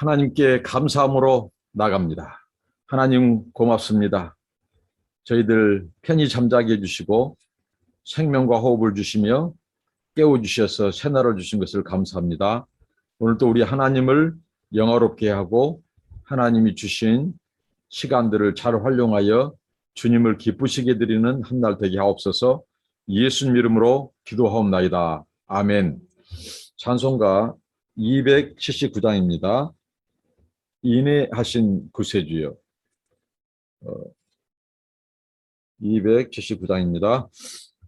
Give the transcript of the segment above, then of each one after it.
하나님께 감사함으로 나갑니다. 하나님 고맙습니다. 저희들 편히 잠자게 해주시고 생명과 호흡을 주시며 깨워주셔서 새날을 주신 것을 감사합니다. 오늘도 우리 하나님을 영화롭게 하고 하나님이 주신 시간들을 잘 활용하여 주님을 기쁘시게 드리는 한 날 되게 하옵소서. 예수님 이름으로 기도하옵나이다. 아멘. 찬송가 279장입니다. 인내하신 구세주여. 279장입니다.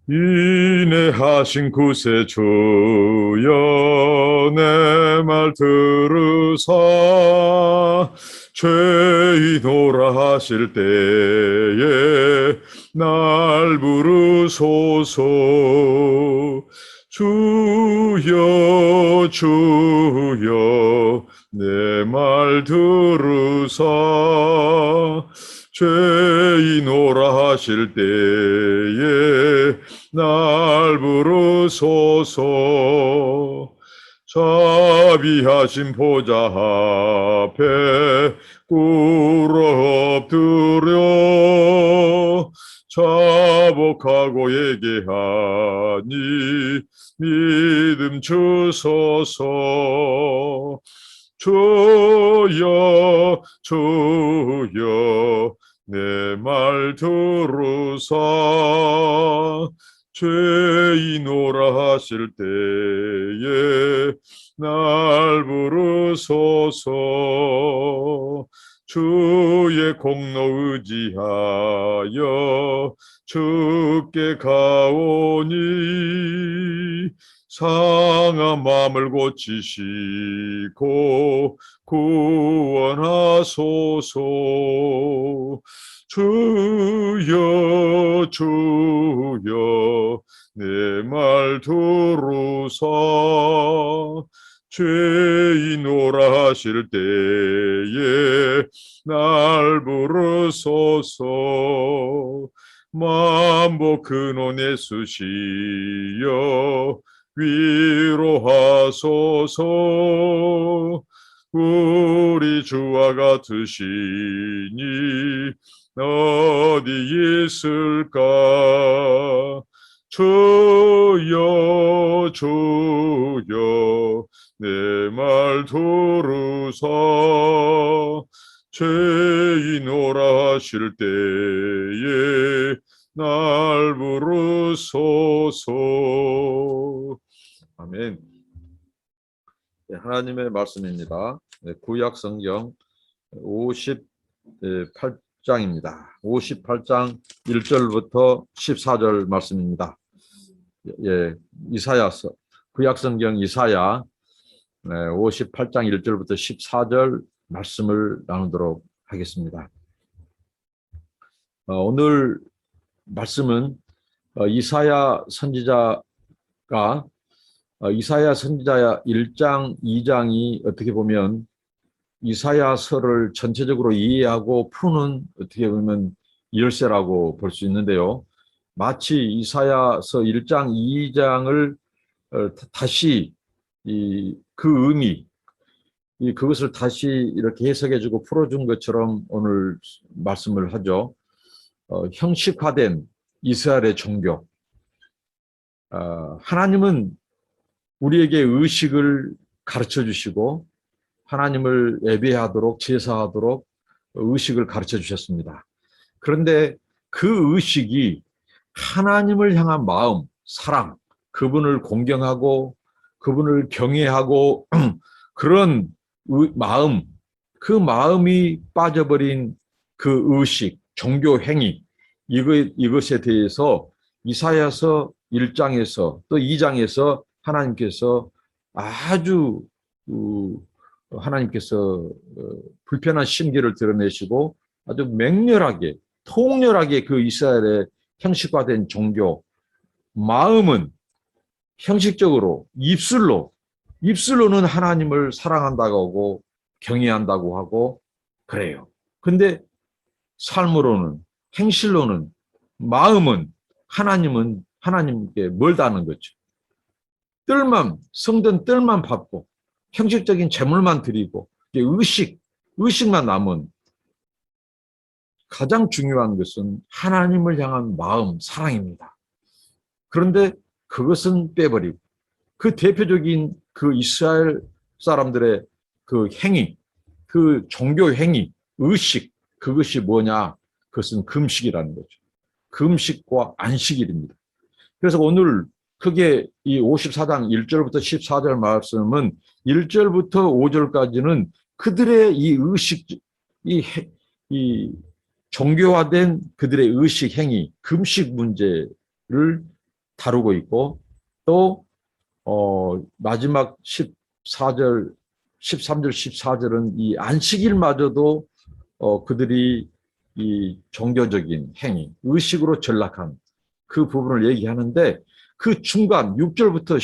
인내하신 구세주여 내 말 들으사 죄인오라 하실 때에 날 부르소서. 주여 주여 내 말 들으사 죄인오라 하실 때에 날 부르소서. 자비하신 보좌 앞에 꿇어 엎드려 자복하고 예배하니 믿음 주소서. 주여 주여 내 말 들으사 죄인오라 하실 때에 날 부르소서. 주의 공로 의지하여 주께 가오니 상한 마음을 고치시고 구원하소서. 주여 주여 내 말 들으사 죄인오라 하실 때에 날 부르소서. 만복 근원 예수시여 위로하소서. 우리 주와 같으시니 어디 있을까. 주여 주여 내 말 들으사 죄인오라 하실 때에 날 부르소서. 아멘. 하나님의 말씀입니다. 구약 성경 58장입니다. 58장 1절부터 14절 말씀입니다. 이사야서 구약 성경 이사야 58장 1절부터 14절 말씀을 나누도록 하겠습니다. 오늘 말씀은 이사야 선지자 1장, 2장이 어떻게 보면 이사야서를 전체적으로 이해하고 푸는 어떻게 보면 열쇠라고 볼 수 있는데요. 마치 이사야서 1장, 2장을 다시 그 의미, 그것을 다시 이렇게 해석해주고 풀어준 것처럼 오늘 말씀을 하죠. 형식화된 이스라엘의 종교. 하나님은 우리에게 의식을 가르쳐 주시고 하나님을 예배하도록 제사하도록 의식을 가르쳐 주셨습니다. 그런데 그 의식이 하나님을 향한 마음, 사랑, 그분을 공경하고 그분을 경외하고 그런 마음, 그 마음이 빠져버린 그 의식, 종교 행위, 이것에 대해서 이사야서 1장에서 또 2장에서 하나님께서 아주 하나님께서 불편한 심기를 드러내시고 아주 맹렬하게 통렬하게 그 이스라엘의 형식화된 종교, 마음은 형식적으로 입술로는 하나님을 사랑한다고 하고 경외한다고 하고 그래요. 근데 삶으로는, 행실로는, 마음은 하나님께 멀다는 거죠. 성전 뜰만 밟고 형식적인 제물만 드리고 의식만 남은 가장 중요한 것은 하나님을 향한 마음, 사랑입니다. 그런데 그것은 빼버리고 그 대표적인 그 이스라엘 사람들의 그 행위, 그 종교 행위, 의식, 그것이 뭐냐? 그것은 금식이라는 거죠. 금식과 안식일입니다. 그래서 오늘 크게 이 54장 1절부터 14절 말씀은 1절부터 5절까지는 그들의 이 의식, 이 종교화된 그들의 의식 행위, 금식 문제를 다루고 있고 또 마지막 14절, 13절, 14절은 이 안식일마저도 그들이 이 종교적인 행위, 의식으로 전락한 그 부분을 얘기하는데 그 중간 6절부터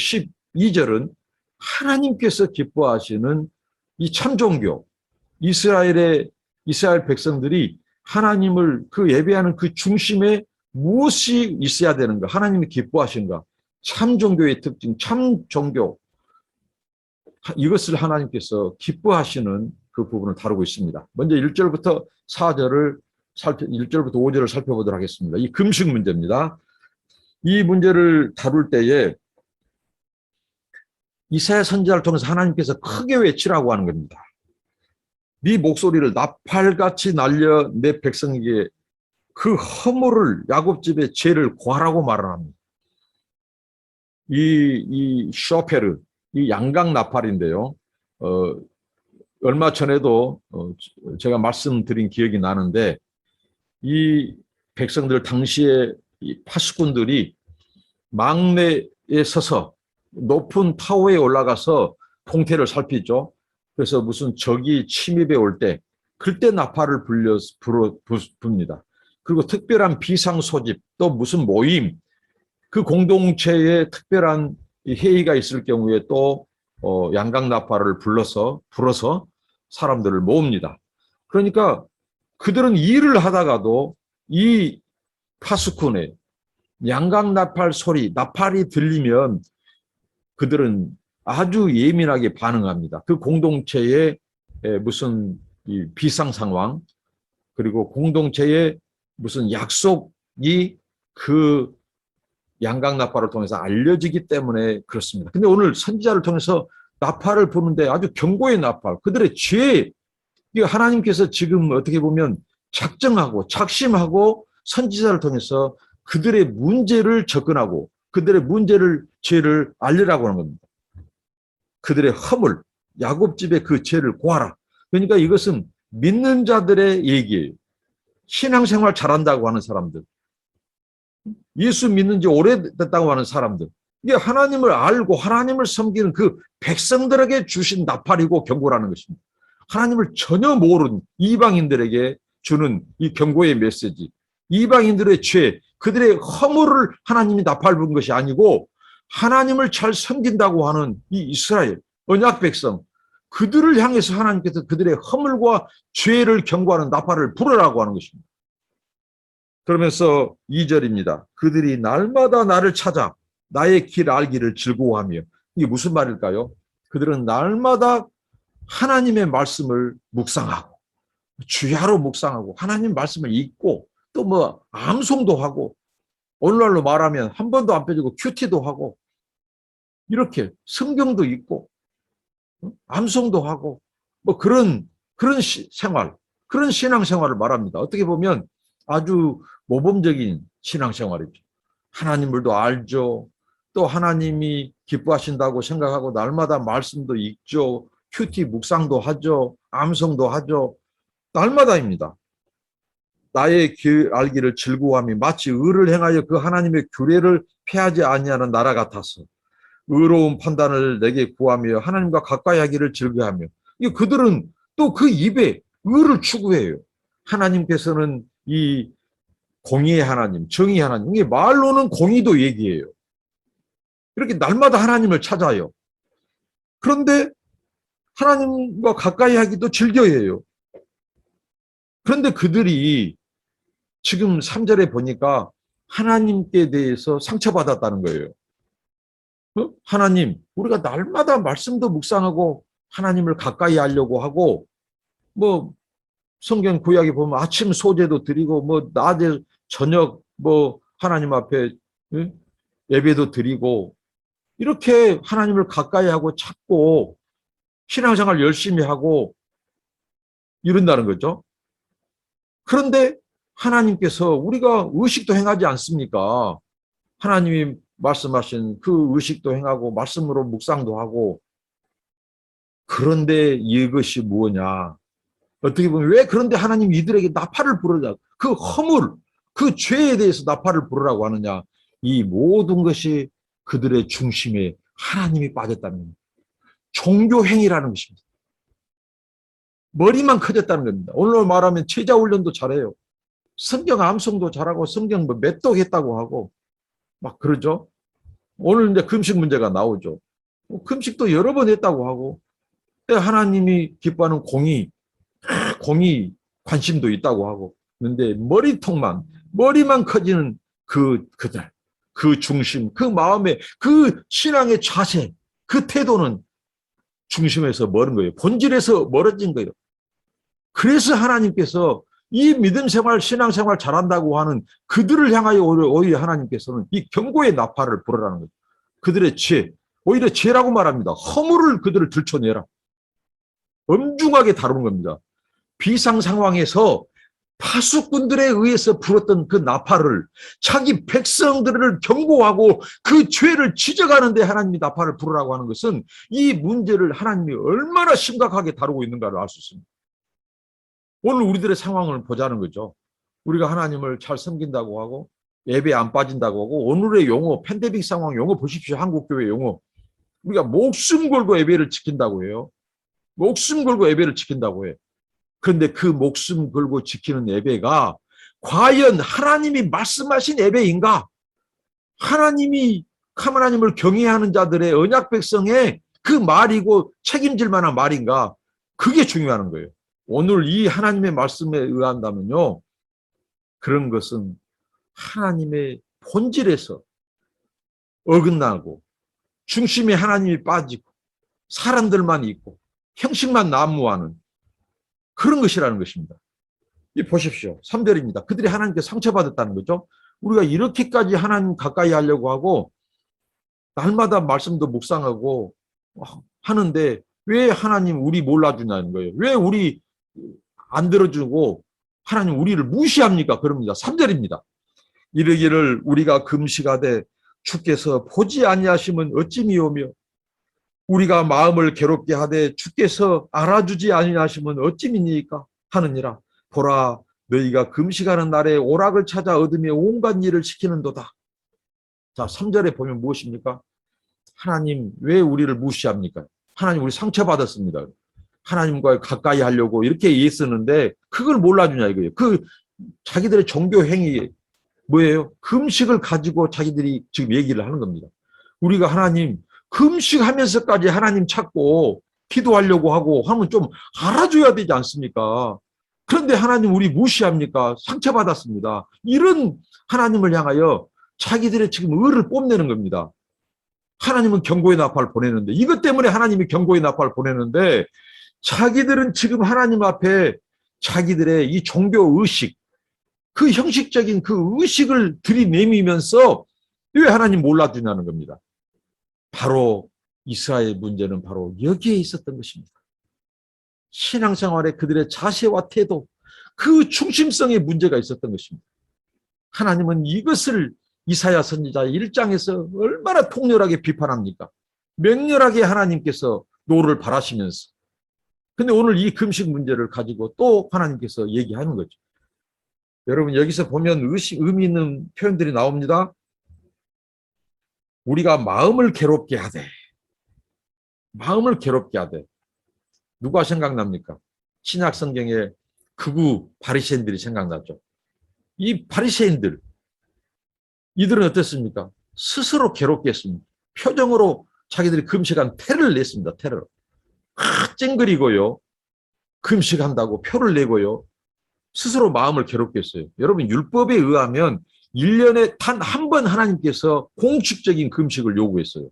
12절은 하나님께서 기뻐하시는 이 참종교, 이스라엘 백성들이 하나님을 그 예배하는 그 중심에 무엇이 있어야 되는가? 하나님이 기뻐하신가? 참종교의 특징, 참종교. 이것을 하나님께서 기뻐하시는 그 부분을 다루고 있습니다. 먼저 1절부터 5절을 살펴보도록 하겠습니다. 이 금식 문제입니다. 이 문제를 다룰 때에 이사야 선지자를 통해서 하나님께서 크게 외치라고 하는 겁니다. 네 목소리를 나팔같이 날려 내 백성에게 그 허물을 야곱집의 죄를 고하라고 말합니다. 이 쇼페르, 이 양각 나팔인데요. 얼마 전에도 제가 말씀드린 기억이 나는데 이 백성들 당시에 이 파수꾼들이 망내에 서서 높은 타워에 올라가서 동태를 살피죠. 그래서 무슨 적이 침입해 올 때 그때 나팔을 붑니다. 그리고 특별한 비상 소집 또 무슨 모임 그 공동체에 특별한 회의가 있을 경우에 또 양각 나팔을 불어서 사람들을 모읍니다. 그러니까 그들은 일을 하다가도 이 파수꾼의 양각 나팔 소리, 나팔이 들리면 그들은 아주 예민하게 반응합니다. 그 공동체의 무슨 비상 상황, 그리고 공동체의 무슨 약속이 그 양각 나팔을 통해서 알려지기 때문에 그렇습니다. 근데 오늘 선지자를 통해서 나팔을 부는데 아주 경고의 나팔, 그들의 죄, 하나님께서 지금 어떻게 보면 작정하고 작심하고 선지자를 통해서 그들의 문제를 접근하고 그들의 죄를 알리라고 하는 겁니다. 그들의 허물, 야곱집의 그 죄를 고하라. 그러니까 이것은 믿는 자들의 얘기예요. 신앙생활 잘한다고 하는 사람들, 예수 믿는 지 오래됐다고 하는 사람들, 이게 하나님을 알고 하나님을 섬기는 그 백성들에게 주신 나팔이고 경고라는 것입니다. 하나님을 전혀 모르는 이방인들에게 주는 이 경고의 메시지, 이방인들의 죄, 그들의 허물을 하나님이 나팔 부은 것이 아니고 하나님을 잘 섬긴다고 하는 이 이스라엘 언약 백성, 그들을 향해서 하나님께서 그들의 허물과 죄를 경고하는 나팔을 불으라고 하는 것입니다. 그러면서 2절입니다. 그들이 날마다 나를 찾아 나의 길 알기를 즐거워하며, 이게 무슨 말일까요? 그들은 날마다 하나님의 말씀을 묵상하고 주야로 묵상하고 하나님 말씀을 읽고 또 뭐 암송도 하고 오늘날로 말하면 한 번도 안 빼지고 큐티도 하고 이렇게 성경도 읽고 암송도 하고 뭐 그런 생활, 그런 신앙생활을 말합니다. 어떻게 보면 아주 모범적인 신앙생활이죠. 하나님을 더 알죠. 또 하나님이 기뻐하신다고 생각하고 날마다 말씀도 읽죠. 큐티 묵상도 하죠. 암송도 하죠. 날마다입니다. 나의 길 알기를 즐거워함이 마치 의를 행하여 그 하나님의 규례를 폐하지 아니하는 나라 같아서 의로운 판단을 내게 구하며 하나님과 가까이 하기를 즐거워하며, 그들은 또 그 입에 의를 추구해요. 하나님께서는 이 공의의 하나님, 정의의 하나님, 이게 말로는 공의도 얘기해요. 이렇게 날마다 하나님을 찾아요. 그런데 하나님과 가까이 하기도 즐겨해요. 그런데 그들이 지금 3절에 보니까 하나님께 대해서 상처받았다는 거예요. 하나님, 우리가 날마다 말씀도 묵상하고 하나님을 가까이 하려고 하고 뭐 성경 구약에 보면 아침 소제도 드리고 뭐 낮에 저녁 뭐 하나님 앞에 예배도 드리고 이렇게 하나님을 가까이 하고 찾고 신앙생활 열심히 하고 이런다는 거죠. 그런데 하나님께서 우리가 의식도 행하지 않습니까? 하나님이 말씀하신 그 의식도 행하고 말씀으로 묵상도 하고 그런데 이것이 무엇냐? 어떻게 보면 왜 그런데 하나님이 이들에게 나팔을 부르냐? 그 허물, 그 죄에 대해서 나팔을 부르라고 하느냐? 이 모든 것이 그들의 중심에 하나님이 빠졌다는 겁니다. 종교행위라는 것입니다. 머리만 커졌다는 겁니다. 오늘 말하면 제자훈련도 잘해요. 성경 암송도 잘하고 성경 뭐 맷독했다고 하고 막 그러죠. 오늘 이제 금식 문제가 나오죠. 금식도 여러 번 했다고 하고 하나님이 기뻐하는 공의 관심도 있다고 하고 그런데 머리만 커지는 그들 그 중심 그 마음의 그 신앙의 자세 그 태도는 중심에서 멀은 거예요. 본질에서 멀어진 거예요. 그래서 하나님께서 이 믿음 생활 신앙 생활 잘한다고 하는 그들을 향하여 오히려 하나님께서는 이 경고의 나팔을 불어라는 거죠. 그들의 죄 오히려 죄라고 말합니다. 허물을 그들을 들춰내라. 엄중하게 다루는 겁니다. 비상 상황에서 파수꾼들에 의해서 불었던 그 나팔을 자기 백성들을 경고하고 그 죄를 지적하는데 하나님이 나팔을 부르라고 하는 것은 이 문제를 하나님이 얼마나 심각하게 다루고 있는가를 알 수 있습니다. 오늘 우리들의 상황을 보자는 거죠. 우리가 하나님을 잘 섬긴다고 하고 예배 안 빠진다고 하고 오늘의 용어 팬데믹 상황 용어 보십시오. 한국교회 용어 우리가 목숨 걸고 예배를 지킨다고 해요. 목숨 걸고 예배를 지킨다고 해. 그런데 그 목숨 걸고 지키는 예배가 과연 하나님이 말씀하신 예배인가? 하나님을 경외하는 자들의 언약 백성의 그 말이고 책임질 만한 말인가? 그게 중요한 거예요. 오늘 이 하나님의 말씀에 의한다면요. 그런 것은 하나님의 본질에서 어긋나고 중심에 하나님이 빠지고 사람들만 있고 형식만 난무하는 그런 것이라는 것입니다. 이 보십시오. 3절입니다. 그들이 하나님께 상처받았다는 거죠. 우리가 이렇게까지 하나님 가까이 하려고 하고 날마다 말씀도 묵상하고 하는데 왜 하나님 우리 몰라주냐는 거예요. 왜 우리 안 들어주고 하나님 우리를 무시합니까? 그럽니다. 3절입니다. 이르기를 우리가 금식하되 주께서 보지 아니하시면 어찌 미오며 우리가 마음을 괴롭게 하되 주께서 알아주지 아니하시면 어찌 믿니까 하느니라. 보라 너희가 금식하는 날에 오락을 찾아 얻으며 온갖 일을 시키는도다. 자 3절에 보면 무엇입니까? 하나님 왜 우리를 무시합니까? 하나님 우리 상처받았습니다. 하나님과 가까이 하려고 이렇게 애쓰는데 그걸 몰라주냐 이거예요. 그 자기들의 종교 행위 뭐예요? 금식을 가지고 자기들이 지금 얘기를 하는 겁니다. 우리가 하나님 금식하면서까지 하나님 찾고 기도하려고 하고 하면 좀 알아줘야 되지 않습니까? 그런데 하나님 우리 무시합니까? 상처받았습니다. 이런 하나님을 향하여 자기들의 지금 의를 뽐내는 겁니다. 하나님은 경고의 나팔을 보내는데 이것 때문에 하나님이 경고의 나팔을 보내는데 자기들은 지금 하나님 앞에 자기들의 이 종교 의식 그 형식적인 그 의식을 들이내미면서 왜 하나님 몰라주냐는 겁니다. 바로 이스라엘 문제는 바로 여기에 있었던 것입니다. 신앙생활에 그들의 자세와 태도 그 중심성에 문제가 있었던 것입니다. 하나님은 이것을 이사야 선지자 1장에서 얼마나 통렬하게 비판합니까? 맹렬하게 하나님께서 노를 바라시면서 근데 오늘 이 금식 문제를 가지고 또 하나님께서 얘기하는 거죠. 여러분 여기서 보면 의미 있는 표현들이 나옵니다. 우리가 마음을 괴롭게 하되 누가 생각납니까? 신약 성경에 극우 바리새인들이 생각나죠. 이 바리새인들 이들은 어떻습니까? 스스로 괴롭게 했습니다. 표정으로 자기들이 금식한 테러를 냈습니다. 테러. 찡그리고요. 금식한다고 표를 내고요. 스스로 마음을 괴롭게 했어요. 여러분 율법에 의하면 1년에 단 한 번 하나님께서 공식적인 금식을 요구했어요.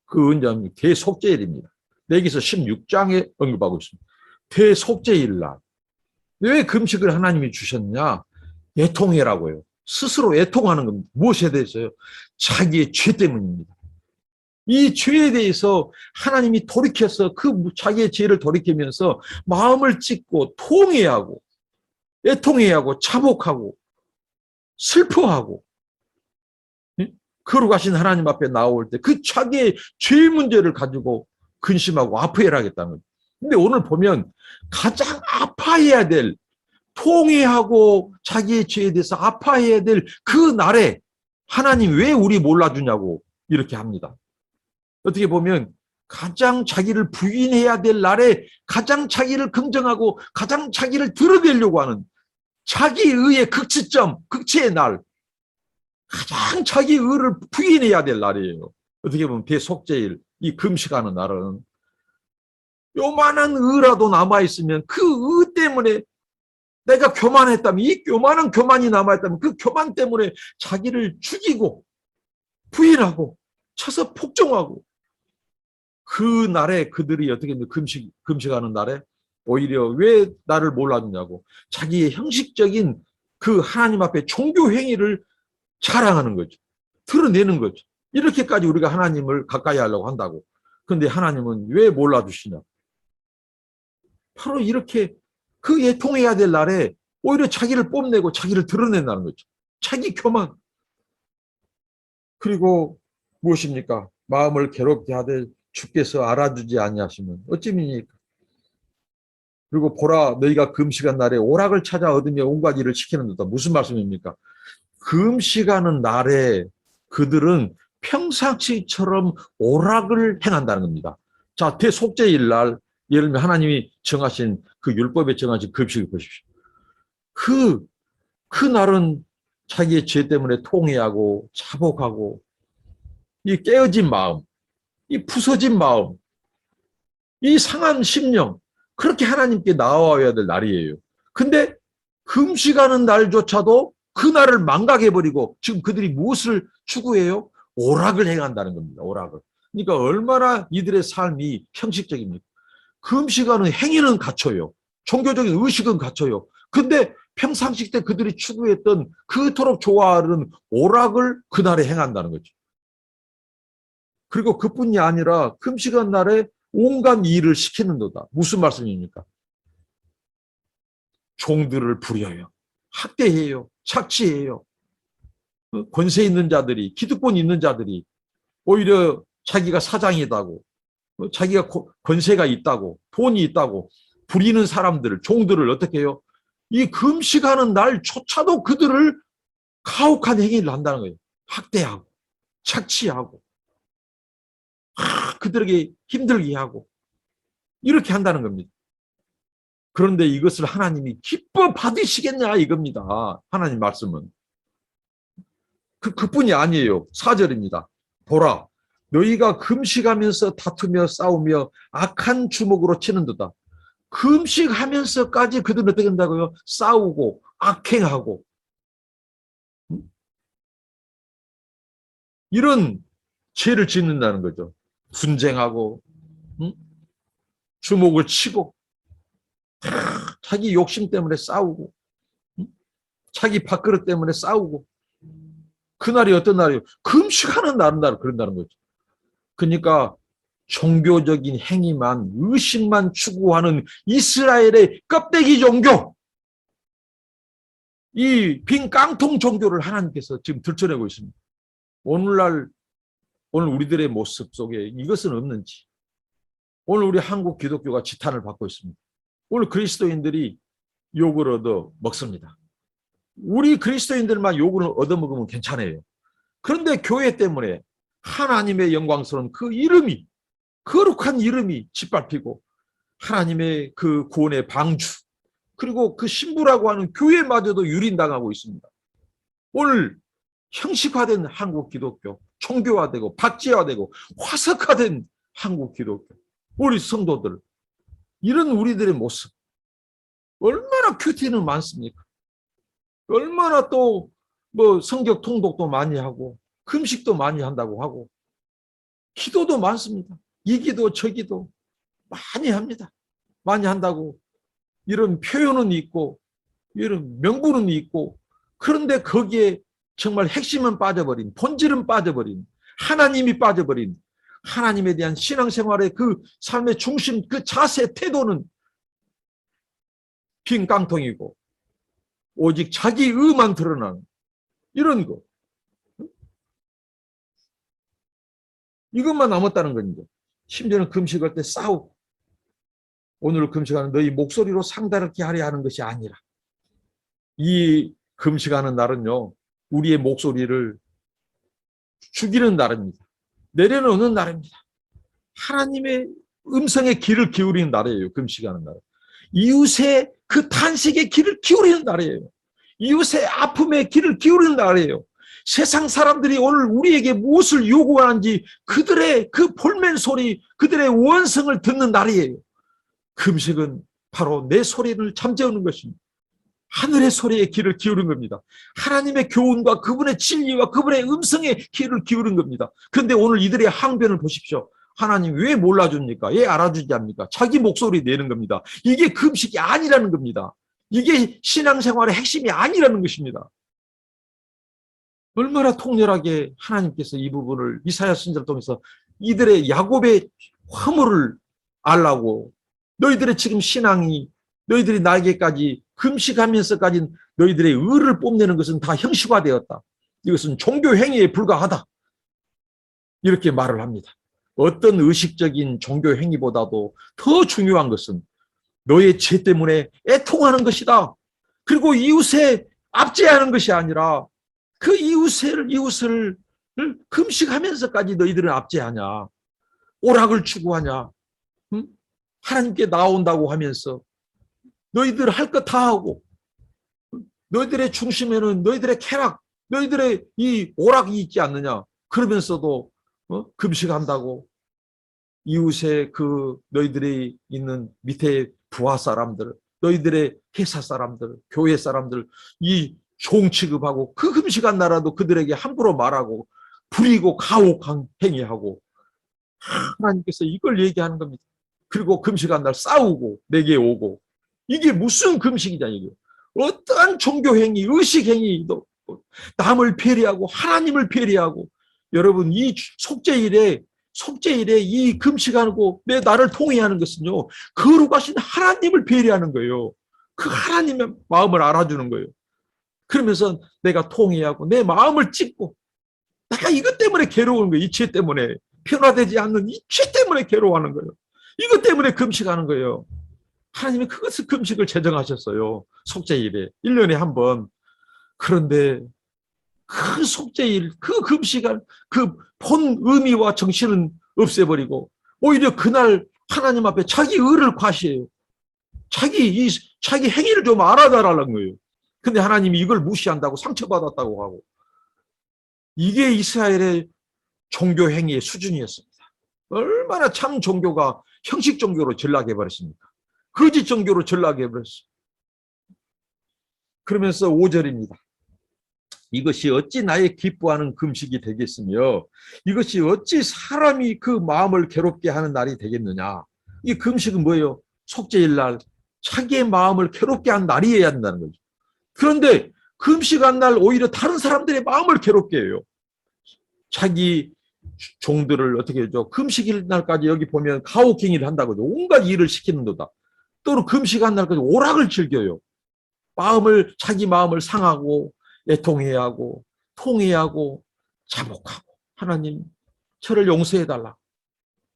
그 언제입니까? 대속죄일입니다. 레위기서 16장에 언급하고 있습니다. 대속죄일 날. 왜 금식을 하나님이 주셨냐? 애통해라고요. 스스로 애통하는 건 무엇에 대해서요? 자기의 죄 때문입니다. 이 죄에 대해서 하나님이 돌이켜서 그 자기의 죄를 돌이키면서 마음을 찢고 통회하고 애통해하고 자복하고 슬퍼하고 거룩하신 하나님 앞에 나올 때 그 자기의 죄 문제를 가지고 근심하고 아파해야 하겠다는 거죠. 근데 오늘 보면 가장 아파해야 될, 통회하고 자기의 죄에 대해서 아파해야 될 그 날에 하나님 왜 우리 몰라주냐고 이렇게 합니다. 어떻게 보면 가장 자기를 부인해야 될 날에 가장 자기를 긍정하고 가장 자기를 드러내려고 하는 자기의의 극치점, 극치의 날, 가장 자기 의를 부인해야 될 날이에요. 어떻게 보면 대속죄일, 이 금식하는 날은 요만한 의라도 남아있으면 그 의 때문에 내가 교만했다면, 이 요만한 교만이 남아있다면 그 교만 때문에 자기를 죽이고 부인하고 쳐서 폭정하고, 그 날에 그들이 어떻게 금식하는 날에 오히려 왜 나를 몰라주냐고 자기의 형식적인 그 하나님 앞에 종교 행위를 자랑하는 거죠. 드러내는 거죠. 이렇게까지 우리가 하나님을 가까이 하려고 한다고. 그런데 하나님은 왜 몰라주시냐? 바로 이렇게 그 애통해야 될 날에 오히려 자기를 뽐내고 자기를 드러낸다는 거죠. 자기 교만. 그리고 무엇입니까? 마음을 괴롭게 하되 주께서 알아주지 아니하시면 어찌미니까? 그리고 보라, 너희가 금식한 날에 오락을 찾아 얻으며 온갖 일을 시키는 듯다. 무슨 말씀입니까? 금식하는 날에 그들은 평상시처럼 오락을 행한다는 겁니다. 자, 대속죄일 날, 예를 들면 하나님이 정하신 그 율법에 정하신 금식을 보십시오. 그 날은 자기의 죄 때문에 통회하고 자복하고 이 깨어진 마음, 이 부서진 마음, 이 상한 심령, 그렇게 하나님께 나와야 될 날이에요. 근데 금식하는 날조차도 그 날을 망각해버리고 지금 그들이 무엇을 추구해요? 오락을 행한다는 겁니다. 오락을. 그러니까 얼마나 이들의 삶이 형식적입니까? 금식하는 행위는 갖춰요. 종교적인 의식은 갖춰요. 근데 평상시 때 그들이 추구했던 그토록 좋아하는 오락을 그날에 행한다는 거죠. 그리고 그뿐이 아니라 금식한 날에 온갖 일을 시키는도다. 무슨 말씀입니까? 종들을 부려요. 학대해요. 착취해요. 권세 있는 자들이, 기득권 있는 자들이 오히려 자기가 사장이다고, 자기가 권세가 있다고, 돈이 있다고 부리는 사람들을, 종들을 어떻게 해요? 이 금식하는 날조차도 그들을 가혹한 행위를 한다는 거예요. 학대하고 착취하고 그들에게 힘들게 하고 이렇게 한다는 겁니다. 그런데 이것을 하나님이 기뻐 받으시겠냐 이겁니다. 하나님 말씀은. 그뿐이 아니에요. 4절입니다. 보라, 너희가 금식하면서 다투며 싸우며 악한 주먹으로 치는도다. 금식하면서까지 그들은 어떻게 한다고요? 싸우고 악행하고 이런 죄를 짓는다는 거죠. 분쟁하고 주먹을 치고 자기 욕심 때문에 싸우고 자기 밥그릇 때문에 싸우고. 그날이 어떤 날이에요? 금식하는 날은 그런다는 거죠. 그러니까 종교적인 행위만, 의식만 추구하는 이스라엘의 껍데기 종교, 이 빈 깡통 종교를 하나님께서 지금 들춰내고 있습니다. 오늘 우리들의 모습 속에 이것은 없는지, 오늘 우리 한국 기독교가 지탄을 받고 있습니다. 오늘 그리스도인들이 욕을 얻어 먹습니다. 우리 그리스도인들만 욕을 얻어먹으면 괜찮아요. 그런데 교회 때문에 하나님의 영광스러운 그 이름이, 거룩한 이름이 짓밟히고 하나님의 그 구원의 방주, 그리고 그 신부라고 하는 교회마저도 유린당하고 있습니다. 오늘 형식화된 한국 기독교, 종교화되고 박제화되고 화석화된 한국 기독교, 우리 성도들, 이런 우리들의 모습 얼마나 큐티는 많습니까? 얼마나 또 뭐 성경 통독도 많이 하고 금식도 많이 한다고 하고 기도도 많습니다. 이 기도 저 기도 많이 합니다. 많이 한다고 이런 표현은 있고 이런 명분은 있고, 그런데 거기에 정말 핵심은 빠져버린, 본질은 빠져버린, 하나님이 빠져버린, 하나님에 대한 신앙생활의 그 삶의 중심, 그 자세, 태도는 빈 깡통이고 오직 자기 의만 드러나는 이런 거. 이것만 남았다는 겁니다. 심지어는 금식할 때 싸우고, 오늘 금식하는 너희 목소리로 상달하게 하려 하는 것이 아니라, 이 금식하는 날은요, 우리의 목소리를 죽이는 날입니다. 내려놓는 날입니다. 하나님의 음성에 귀를 기울이는 날이에요. 금식하는 날. 이웃의 그 탄식에 귀를 기울이는 날이에요. 이웃의 아픔에 귀를 기울이는 날이에요. 세상 사람들이 오늘 우리에게 무엇을 요구하는지 그들의 그 볼멘 소리, 그들의 원성을 듣는 날이에요. 금식은 바로 내 소리를 잠재우는 것입니다. 하늘의 소리에 귀를 기울인 겁니다. 하나님의 교훈과 그분의 진리와 그분의 음성에 귀를 기울인 겁니다. 그런데 오늘 이들의 항변을 보십시오. 하나님 왜 몰라줍니까? 왜 알아주지 않습니까? 자기 목소리 내는 겁니다. 이게 금식이 아니라는 겁니다. 이게 신앙생활의 핵심이 아니라는 것입니다. 얼마나 통렬하게 하나님께서 이 부분을 이사야 선지자를 통해서 이들의 야곱의 화물을 알라고, 너희들의 지금 신앙이, 너희들이 나에게까지 금식하면서까지 너희들의 의를 뽐내는 것은 다 형식화되었다. 이것은 종교 행위에 불과하다. 이렇게 말을 합니다. 어떤 의식적인 종교 행위보다도 더 중요한 것은 너의 죄 때문에 애통하는 것이다. 그리고 이웃에 압제하는 것이 아니라 그 이웃을 금식하면서까지 너희들은 압제하냐, 오락을 추구하냐, 응? 하나님께 나온다고 하면서 너희들 할 것 다 하고, 너희들의 중심에는 너희들의 쾌락, 너희들의 이 오락이 있지 않느냐. 그러면서도 금식한다고 이웃의 그 너희들이 있는 밑에 부하 사람들, 너희들의 회사 사람들, 교회 사람들 이 종 취급하고, 그 금식한 나라도 그들에게 함부로 말하고 부리고 가혹한 행위하고, 하나님께서 이걸 얘기하는 겁니다. 그리고 금식한 날 싸우고 내게 오고, 이게 무슨 금식이냐 이게. 어떠한 종교 행위, 의식 행위도 남을 배려하고 하나님을 배려하고, 여러분 이 속죄일에 이 금식하고 내 나를 통회하는 것은요, 거룩하신 하나님을 배려하는 거예요. 그 하나님의 마음을 알아주는 거예요. 그러면서 내가 통회하고 내 마음을 찢고, 내가 이것 때문에 괴로운 거예요. 이 죄 때문에 변화되지 않는 이 죄 때문에 괴로워하는 거예요. 이것 때문에 금식하는 거예요. 하나님이 그것을 금식을 제정하셨어요. 속죄일에 1년에 한 번. 그런데 그 속죄일, 그 금식한 그 본 의미와 정신은 없애버리고 오히려 그날 하나님 앞에 자기 의를 과시해요. 자기 행위를 좀 알아달라는 거예요. 근데 하나님이 이걸 무시한다고 상처받았다고 하고, 이게 이스라엘의 종교 행위의 수준이었습니다. 얼마나 참 종교가 형식 종교로 전락해버렸습니까? 거짓 종교로 전락해버렸어요. 그러면서 5절입니다. 이것이 어찌 나의 기뻐하는 금식이 되겠으며 이것이 어찌 사람이 그 마음을 괴롭게 하는 날이 되겠느냐. 이 금식은 뭐예요? 속죄일 날 자기의 마음을 괴롭게 한 날이어야 한다는 거죠. 그런데 금식한 날 오히려 다른 사람들의 마음을 괴롭게 해요. 자기 종들을 어떻게 해줘? 금식일 날까지 여기 보면 가혹행위를 한다고요. 온갖 일을 시키는 거다. 또 금식한 날까지 오락을 즐겨요. 자기 마음을 상하고 애통해야 하고 통해하고 자복하고, 하나님 저를 용서해달라.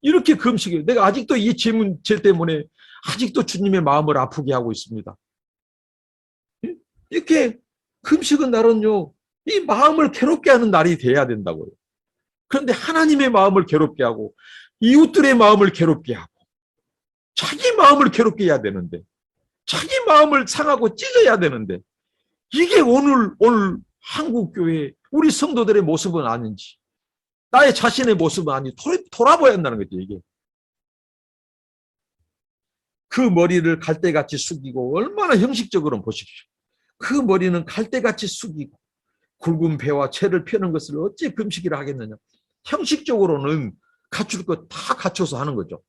이렇게 금식해요. 내가 아직도 이 죄 때문에 아직도 주님의 마음을 아프게 하고 있습니다. 이렇게 금식은 날은요, 이 마음을 괴롭게 하는 날이 돼야 된다고요. 그런데 하나님의 마음을 괴롭게 하고 이웃들의 마음을 괴롭게 하고 자기 마음을 괴롭게 해야 되는데, 자기 마음을 상하고 찢어야 되는데, 이게 오늘 한국교회 우리 성도들의 모습은 아닌지, 나의 자신의 모습은 아닌지 돌아봐야 한다는 거죠. 이게 그 머리를 갈대같이 숙이고, 얼마나 형식적으로 보십시오. 그 머리는 갈대같이 숙이고 굵은 배와 채를 펴는 것을 어찌 금식이라 하겠느냐. 형식적으로는 갖출 것 다 갖춰서 하는 거죠.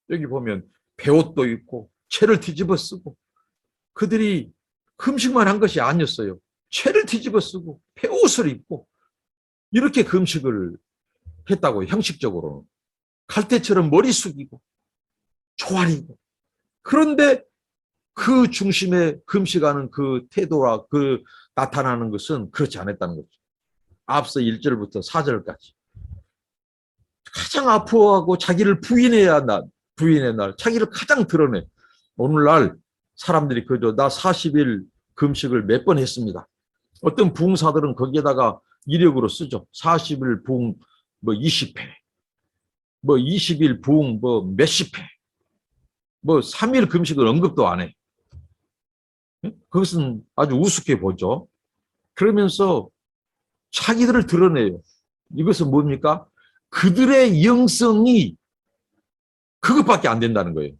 여기 보면 배옷도 입고 채를 뒤집어 쓰고 그들이 금식만 한 것이 아니었어요. 채를 뒤집어 쓰고 배옷을 입고 이렇게 금식을 했다고 형식적으로. 갈대처럼 머리 숙이고 조아리고. 그런데 그 중심에 금식하는 그 태도와 그 나타나는 것은 그렇지 않았다는 거죠. 앞서 1절부터 4절까지. 가장 아파하고 자기를 부인의 날, 자기를 가장 드러내. 오늘날 사람들이 그저 나 40일 금식을 몇 번 했습니다. 어떤 부흥사들은 거기에다가 이력으로 쓰죠. 40일 부흥 뭐 20회, 뭐 20일 부흥 뭐 몇십 회, 뭐 3일 금식을 언급도 안 해. 그것은 아주 우습게 보죠. 그러면서 자기들을 드러내요. 이것은 뭡니까? 그들의 영성이 그것밖에 안 된다는 거예요.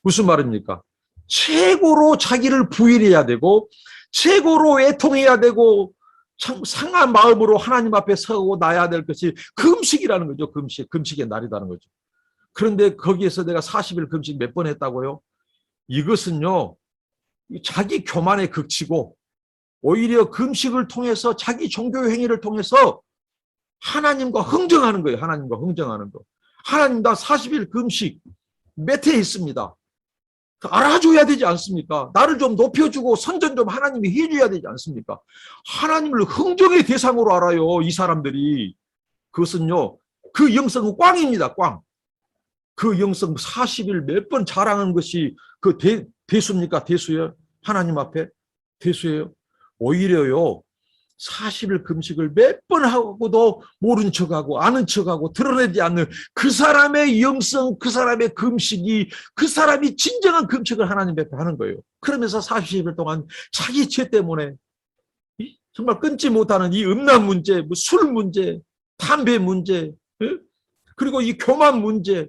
무슨 말입니까? 최고로 자기를 부인해야 되고 최고로 애통해야 되고 참 상한 마음으로 하나님 앞에 서고 나야 될 것이 금식이라는 거죠. 금식의 날이라는 거죠. 그런데 거기에서 내가 40일 금식 몇 번 했다고요? 이것은요, 자기 교만에 그치고 오히려 금식을 통해서 자기 종교 행위를 통해서 하나님과 흥정하는 거예요. 하나님과 흥정하는 거. 하나님 나 40일 금식 몇 회 있습니다. 알아줘야 되지 않습니까? 나를 좀 높여주고 선전 좀 하나님이 해줘야 되지 않습니까? 하나님을 흥정의 대상으로 알아요. 이 사람들이. 그것은요. 그 영성은 꽝입니다. 꽝. 그 영성 40일 몇 번 자랑하는 것이 그 대수입니까? 대수예요? 하나님 앞에? 대수예요? 오히려요. 40일 금식을 몇 번 하고도 모른 척하고 아는 척하고 드러내지 않는 그 사람의 영성, 그 사람의 금식이 그 사람이 진정한 금식을 하나님 앞에 하는 거예요. 그러면서 40일 동안 자기 죄 때문에 정말 끊지 못하는 이 음란 문제, 뭐 술 문제, 담배 문제, 그리고 이 교만 문제,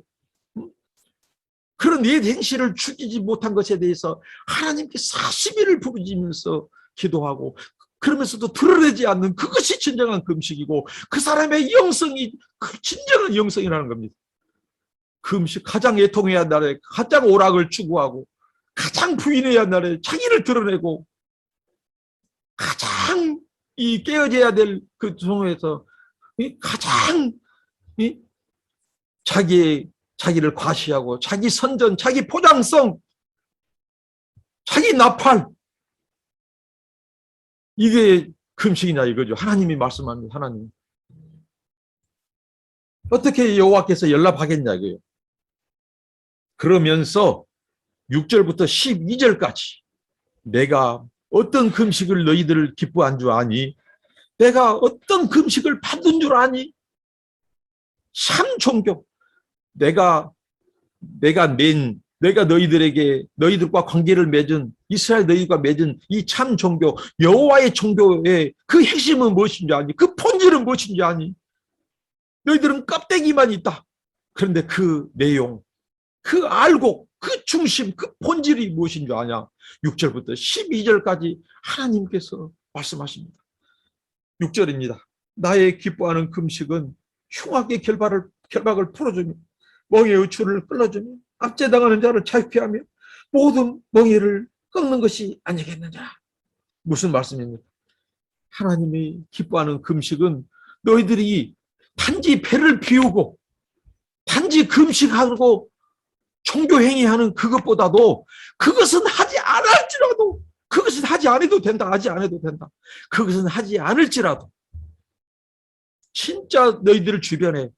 그런 옛 행실을 죽이지 못한 것에 대해서 하나님께 40일을 부르짖으면서 기도하고 그러면서도 드러내지 않는 그것이 진정한 금식이고 그 사람의 영성이 그 진정한 영성이라는 겁니다. 금식 가장 애통해야 할 날에 가장 오락을 추구하고 가장 부인해야 할 날에 자기를 드러내고 가장 이 깨어져야 될 그 중에서 가장 자기를 과시하고 자기 선전, 자기 포장성, 자기 나팔 이게 금식이냐 이거죠. 하나님이 말씀합니다. 하나님. 어떻게 여호와께서 연락하겠냐 이거예요. 그러면서 6절부터 12절까지 내가 어떤 금식을 너희들을 기뻐한 줄 아니? 내가 어떤 금식을 받은 줄 아니? 참 존경. 내가 너희들과 관계를 맺은 이스라엘 너희가 맺은 이 참 종교 여호와의 종교의 그 핵심은 무엇인지 아니? 그 본질은 무엇인지 아니? 너희들은 껍데기만 있다. 그런데 그 내용, 그 알고 그 중심, 그 본질이 무엇인 줄 아냐? 6절부터 12절까지 하나님께서 말씀하십니다. 6절입니다. 나의 기뻐하는 금식은 흉악의 결박을 풀어주며 멍에의 줄을 끌어주며 압제당하는 자를 자유케 하며 모든 멍에를 꺾는 것이 아니겠느냐. 무슨 말씀입니까? 하나님이 기뻐하는 금식은 너희들이 단지 배를 비우고 단지 금식하고 종교행위하는 그것보다도 그것은 하지 않을지라도 그것은 하지 않아도 된다. 하지 않아도 된다. 그것은 하지 않을지라도 진짜 너희들 주변에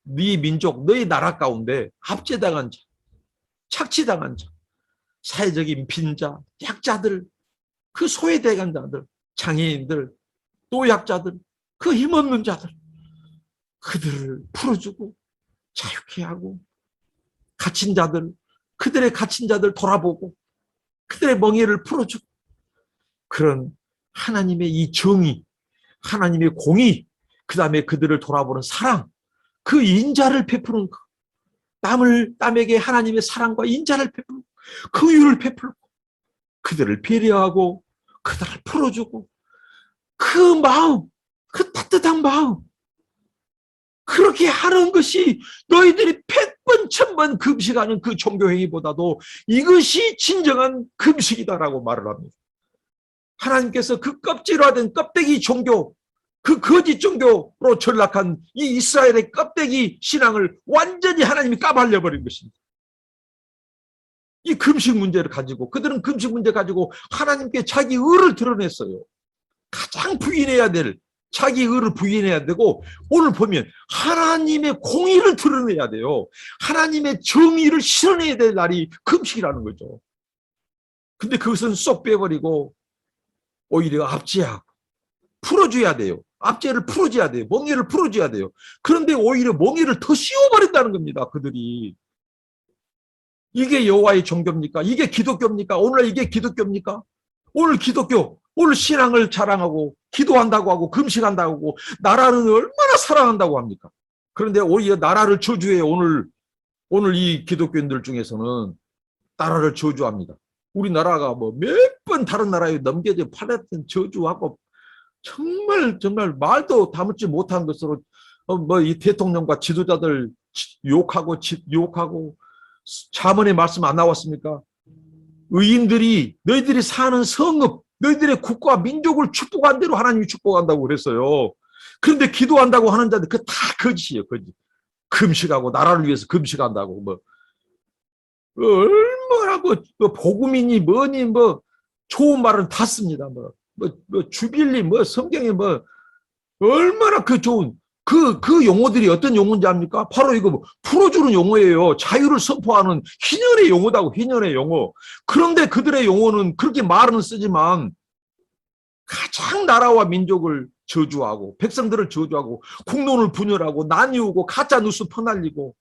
네 민족, 너희 나라 가운데 압제당한 자, 착취당한 자, 사회적인 빈자, 약자들, 그 소외당한 자들, 장애인들, 노약자들, 그 힘없는 자들 그들을 풀어주고 자유케 하고 갇힌 자들, 그들의 갇힌 자들 돌아보고 그들의 멍에를 풀어주고 그런 하나님의 이 정의, 하나님의 공의, 그 다음에 그들을 돌아보는 사랑, 그 인자를 베푸는 것, 남에게 하나님의 사랑과 인자를 베푸고 긍휼을 베풀고 그들을 배려하고 그들을 풀어주고 그 마음, 그 따뜻한 마음 그렇게 하는 것이 너희들이 100번, 수천 번 금식하는 그 종교행위보다도 이것이 진정한 금식이다라고 말을 합니다. 하나님께서 그 껍질화된 껍데기 종교, 그 거짓 종교로 전락한 이 이스라엘의 껍데기 신앙을 완전히 하나님이 까발려버린 것입니다. 이 금식 문제를 가지고, 그들은 금식 문제 가지고 하나님께 자기 의를 드러냈어요. 가장 부인해야 될, 자기 의를 부인해야 되고, 오늘 보면 하나님의 공의를 드러내야 돼요. 하나님의 정의를 실현해야 될 날이 금식이라는 거죠. 근데 그것은 쏙 빼버리고 오히려 압제하고 풀어줘야 돼요. 압제를 풀어줘야 돼요. 멍에를 풀어줘야 돼요. 그런데 오히려 멍에를 더 씌워버린다는 겁니다. 그들이. 이게 여호와의 종교입니까? 이게 기독교입니까? 오늘 이게 기독교입니까? 오늘 기독교, 오늘 신앙을 자랑하고 기도한다고 하고 금식한다고 하고 나라를 얼마나 사랑한다고 합니까? 그런데 오히려 나라를 저주해요. 오늘 이 기독교인들 중에서는 나라를 저주합니다. 우리나라가 뭐 몇 번 다른 나라에 넘겨져 팔았던 저주하고 정말 말도 담지 못한 것으로 뭐 이 대통령과 지도자들 욕하고 자문의 말씀 안 나왔습니까? 의인들이 너희들이 사는 성읍, 너희들의 국가 민족을 축복한 대로 하나님이 축복한다고 그랬어요. 그런데 기도한다고 하는 자들 그 다 거짓이에요. 거짓. 금식하고 나라를 위해서 금식한다고 뭐 얼마나 뭐 복음이니 뭐니 뭐 좋은 말은 다 씁니다. 뭐 주빌리 뭐 성경에 뭐 얼마나 그 좋은 그 용어들이 어떤 용어인지 압니까? 바로 이거 뭐 풀어주는 용어예요. 자유를 선포하는 희년의 용어다고, 희년의 용어. 그런데 그들의 용어는 그렇게 말은 쓰지만 가장 나라와 민족을 저주하고 백성들을 저주하고 국론을 분열하고 나뉘고 가짜 뉴스 퍼날리고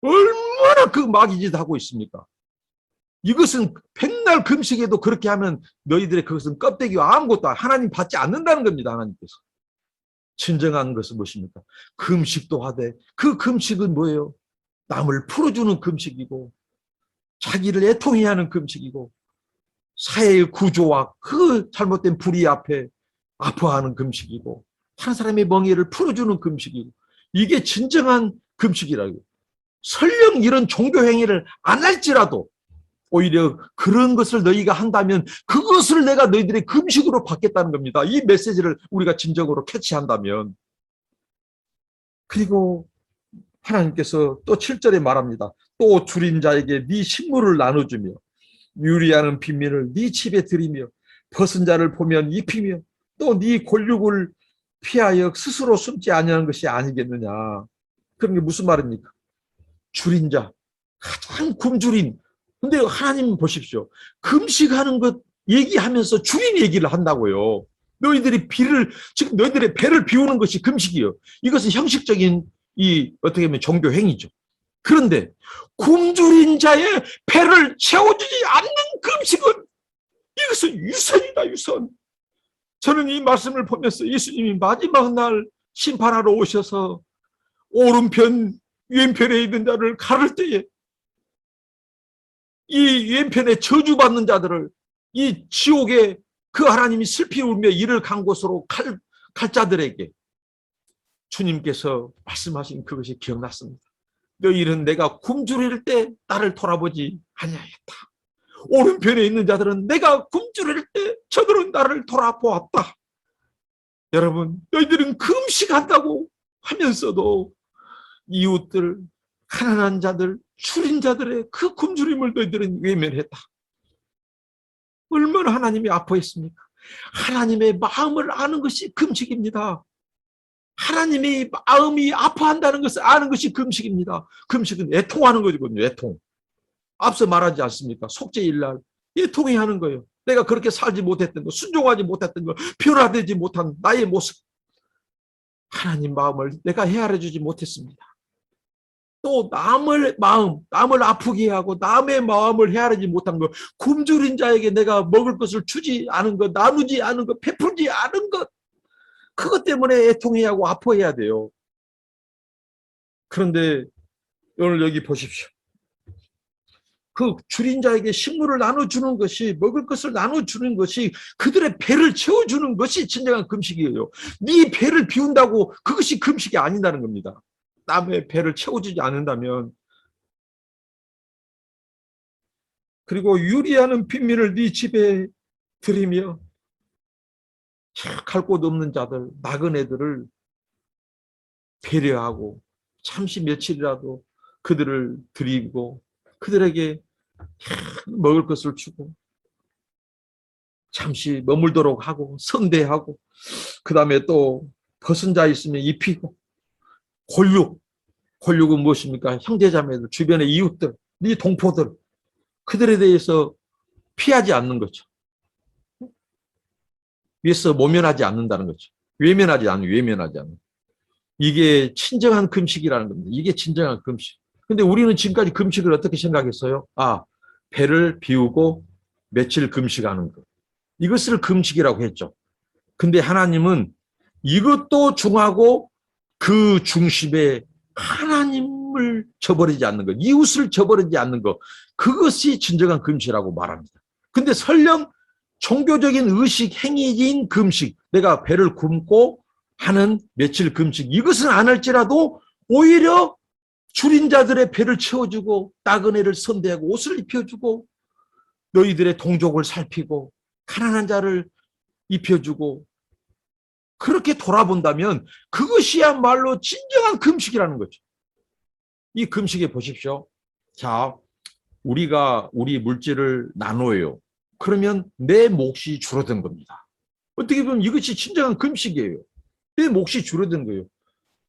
얼마나 그 마귀짓 하고 있습니까? 이것은 백날 금식에도 그렇게 하면 너희들의 그것은 껍데기와 아무것도 하나님 받지 않는다는 겁니다. 하나님께서. 진정한 것은 무엇입니까? 금식도 하되 그 금식은 뭐예요? 남을 풀어주는 금식이고 자기를 애통해 하는 금식이고 사회의 구조와 그 잘못된 불의 앞에 아파하는 금식이고 한 사람의 멍에를 풀어주는 금식이고 이게 진정한 금식이라고. 설령 이런 종교 행위를 안 할지라도 오히려 그런 것을 너희가 한다면 그것을 내가 너희들의 금식으로 받겠다는 겁니다. 이 메시지를 우리가 진정으로 캐치한다면. 그리고 하나님께서 또 7절에 말합니다. 또 줄인 자에게 네 식물을 나눠주며 유리하는 빈민을 네 집에 들이며 벗은 자를 보면 입히며 또 네 골육을 피하여 스스로 숨지 아니하는 것이 아니겠느냐. 그런 게 무슨 말입니까? 줄인 자, 가장 굶주린. 근데 하나님 보십시오. 금식하는 것 얘기하면서 줄인 얘기를 한다고요. 지금 너희들의 배를 비우는 것이 금식이에요. 이것은 형식적인 어떻게 보면 종교 행위죠. 그런데 굶주린 자의 배를 채워주지 않는 금식은 이것은 유선이다, 유선. 저는 이 말씀을 보면서 예수님이 마지막 날 심판하러 오셔서 오른편, 왼편에 있는 자를 가를 때에 이 왼편에 저주받는 자들을 이 지옥에 그 하나님이 슬피 울며 이를 간 곳으로 갈 자들에게 주님께서 말씀하신 그것이 기억났습니다. 너희는 내가 굶주릴 때 나를 돌아보지 아니하였다. 오른편에 있는 자들은 내가 굶주릴 때 저들은 나를 돌아보았다. 여러분, 너희들은 금식한다고 하면서도 이웃들, 가난한 자들, 줄인 자들의 그 굶주림을 너희들은 외면했다. 얼마나 하나님이 아파했습니까? 하나님의 마음을 아는 것이 금식입니다. 하나님의 마음이 아파한다는 것을 아는 것이 금식입니다. 금식은 애통하는 거거든요. 애통. 앞서 말하지 않습니까? 속죄일날 애통해 하는 거예요. 내가 그렇게 살지 못했던 거, 순종하지 못했던 거, 변화되지 못한 나의 모습. 하나님 마음을 내가 헤아려주지 못했습니다. 또 남을 아프게 하고 남의 마음을 헤아리지 못한 것, 굶주린 자에게 내가 먹을 것을 주지 않은 것, 나누지 않은 것, 베풀지 않은 것, 그것 때문에 애통해야 하고 아파해야 돼요. 그런데 오늘 여기 보십시오. 그 줄인 자에게 식물을 나눠주는 것이, 먹을 것을 나눠주는 것이, 그들의 배를 채워주는 것이 진정한 금식이에요. 네 배를 비운다고 그것이 금식이 아니라는 겁니다. 남의 배를 채워주지 않는다면 그리고 유리하는 빈민을 네 집에 들이며 갈 곳 없는 자들, 나그네들을 배려하고 잠시 며칠이라도 그들을 드리고 그들에게 먹을 것을 주고 잠시 머물도록 하고 선대하고 그 다음에 또 벗은 자 있으면 입히고 골육은 무엇입니까? 형제자매들, 주변의 이웃들, 네 동포들 그들에 대해서 피하지 않는 거죠. 위에서 모면하지 않는다는 거죠. 외면하지 않는. 이게 진정한 금식이라는 겁니다. 이게 진정한 금식. 근데 우리는 지금까지 금식을 어떻게 생각했어요? 배를 비우고 며칠 금식하는 것. 이것을 금식이라고 했죠. 근데 하나님은 이것도 중하고 그 중심에 하나님을 저버리지 않는 것, 이웃을 저버리지 않는 것, 그것이 진정한 금식이라고 말합니다. 근데 설령 종교적인 의식, 행위인 금식, 내가 배를 굶고 하는 며칠 금식, 이것은 안 할지라도 오히려 줄인 자들의 배를 채워주고 나그네를 선대하고 옷을 입혀주고 너희들의 동족을 살피고 가난한 자를 입혀주고 그렇게 돌아본다면 그것이야말로 진정한 금식이라는 거죠. 이 금식에 보십시오. 자, 우리가 우리 물질을 나눠요. 그러면 내 몫이 줄어든 겁니다. 어떻게 보면 이것이 진정한 금식이에요. 내 몫이 줄어든 거예요.